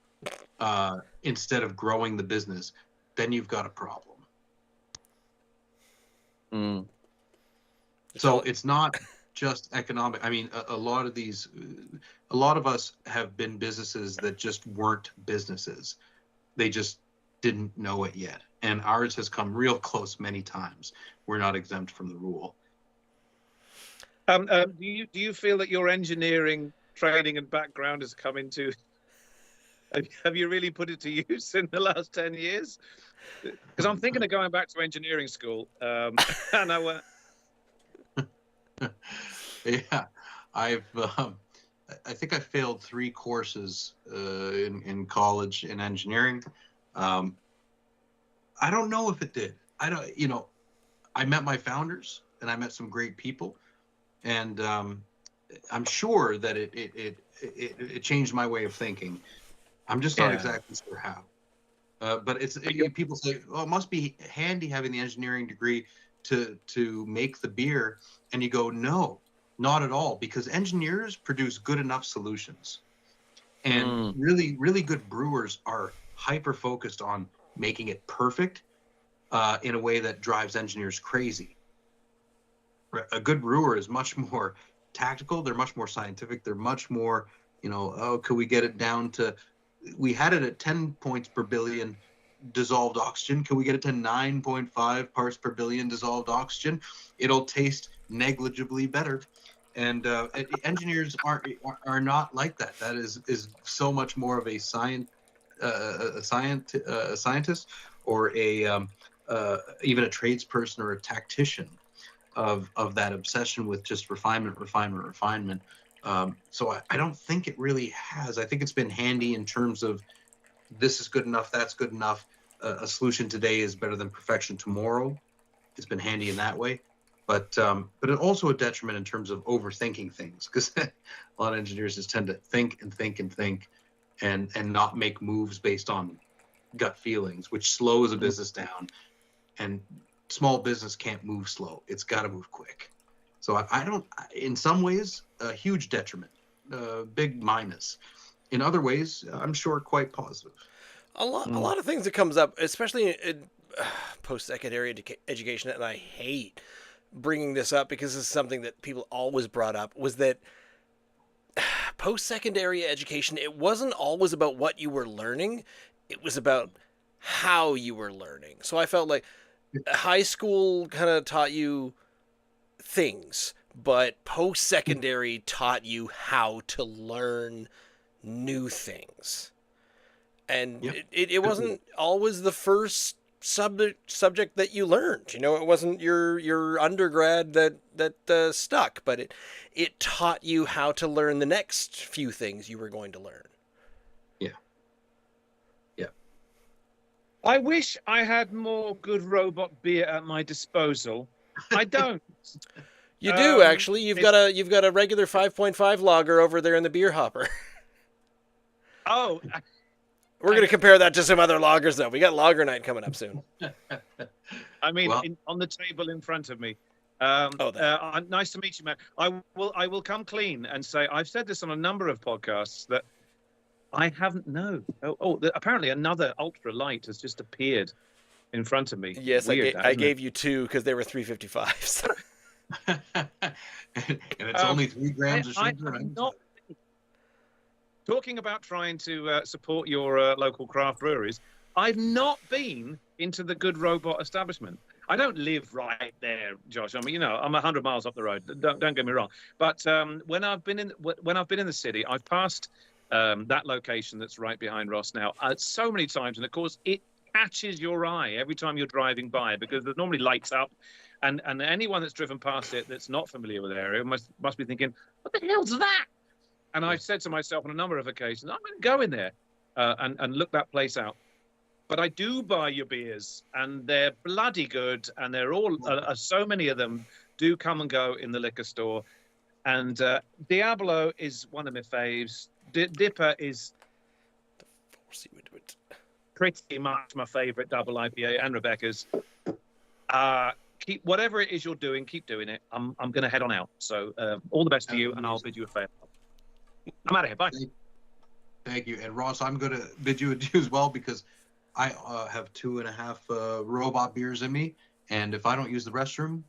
instead of growing the business, then you've got a problem. So it's not just economic. I mean, a lot of us have been businesses that just weren't businesses. They just didn't know it yet. And ours has come real close many times. We're not exempt from the rule. Do you feel that your engineering training and background has come into... Have you really put it to use in the last 10 years? Because I'm thinking of going back to engineering school. And I went... Yeah, I think I failed 3 courses in college in engineering. I don't know if it did. I met my founders and I met some great people, and I'm sure that it changed my way of thinking. I'm just not exactly sure how. But people say, oh, it must be handy having the engineering degree to make the beer. And you go, no, not at all, because engineers produce good enough solutions. And really, really good brewers are hyper focused on making it perfect in a way that drives engineers crazy. A good brewer is much more tactical. They're much more scientific. They're much more, could we get it down to... We had it at 10 points per billion dissolved oxygen. Can we get it to 9.5 parts per billion dissolved oxygen? It'll taste negligibly better. And engineers are not like that. That is so much more of a scientist or even a tradesperson or a tactician of that obsession with just refinement. So I don't think it really has. I think it's been handy in terms of this is good enough, that's good enough. A solution today is better than perfection tomorrow. It's been handy in that way, but it also a detriment in terms of overthinking things, because a lot of engineers just tend to think and not make moves based on gut feelings, which slows a business down. And small business can't move slow; it's got to move quick. So I don't, in some ways, a huge detriment, big minus. In other ways, I'm sure quite positive. A lot of things that comes up, especially in post-secondary education, and I hate bringing this up because this is something that people always brought up, was that post-secondary education, it wasn't always about what you were learning, it was about how you were learning. So I felt like high school kind of taught you things, but post-secondary taught you how to learn new things. And Yep. it wasn't always the first subject that you learned. You know, it wasn't your undergrad that stuck, but it taught you how to learn the next few things you were going to learn. Yeah. Yeah. I wish I had more Good Robot beer at my disposal. I don't. You do actually. You've got a regular 5.5 lager over there in the beer hopper. Oh, We're going to compare that to some other lagers, though. We got lager night coming up soon. I mean, Well- on the table in front of me. Nice to meet you, man. I will come clean and say I've said this on a number of podcasts that I haven't. No. Apparently another ultra light has just appeared in front of me. Yes, Weird, I isn't it? gave you two because they were 355s. And it's only 3 grams of sugar. I'm not talking about trying to support your local craft breweries. I've not been into the Good Robot establishment. I don't live right there, Josh. I mean, you know, I'm 100 miles up the road. Don't get me wrong. But when I've been in the city, I've passed that location that's right behind Ross now so many times, and of course it catches your eye every time you're driving by because there's normally lights up, and anyone that's driven past it that's not familiar with the area must be thinking, what the hell's that? And I've said to myself on a number of occasions, I'm going to go in there and look that place out. But I do buy your beers, and they're bloody good, and they're all so many of them do come and go in the liquor store. And Diablo is one of my faves. Dipper is pretty much my favorite double IPA, and Rebecca's. Keep whatever it is you're doing, keep doing it. I'm going to head on out. So all the best to you, and I'll bid you a farewell. I'm out of here. Bye. Thank you. And Ross, I'm going to bid you adieu as well because I have 2.5 robot beers in me. And if I don't use the restroom,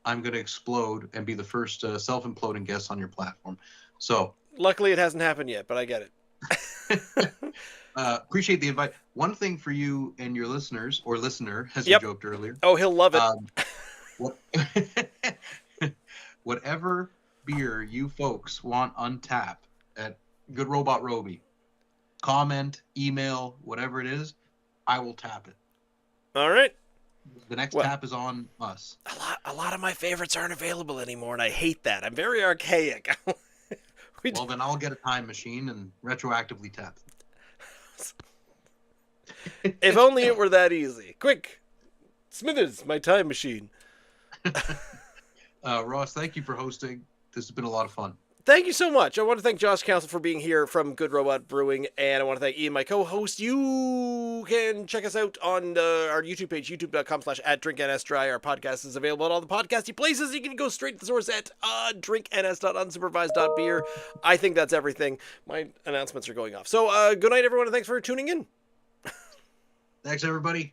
I'm going to explode and be the first self-imploding guest on your platform. So Luckily, it hasn't happened yet, but I get it. appreciate the invite. One thing for you and your listeners, or listener, as Yep. you joked earlier. Oh, he'll love it. Whatever beer you folks want untapped at Good Robot Roby, comment, email, whatever it is, I will tap it. All right. The next Well- tap is on us. A lot of my favorites aren't available anymore, and I hate that. I'm very archaic. Well, then I'll get a time machine and retroactively tap it. If only it were that easy. Quick, Smithers, my time machine. Ross, thank you for hosting. This has been a lot of fun. Thank you so much. I want to thank Josh Counsil for being here from Good Robot Brewing, and I want to thank Ian, my co-host. You can check us out on our YouTube page, youtube.com/@drinknsdry. Our podcast is available at all the podcasty places. You can go straight to the source at drinkns.unsupervised.beer. I think that's everything. My announcements are going off. So good night, everyone, and thanks for tuning in. Thanks, everybody.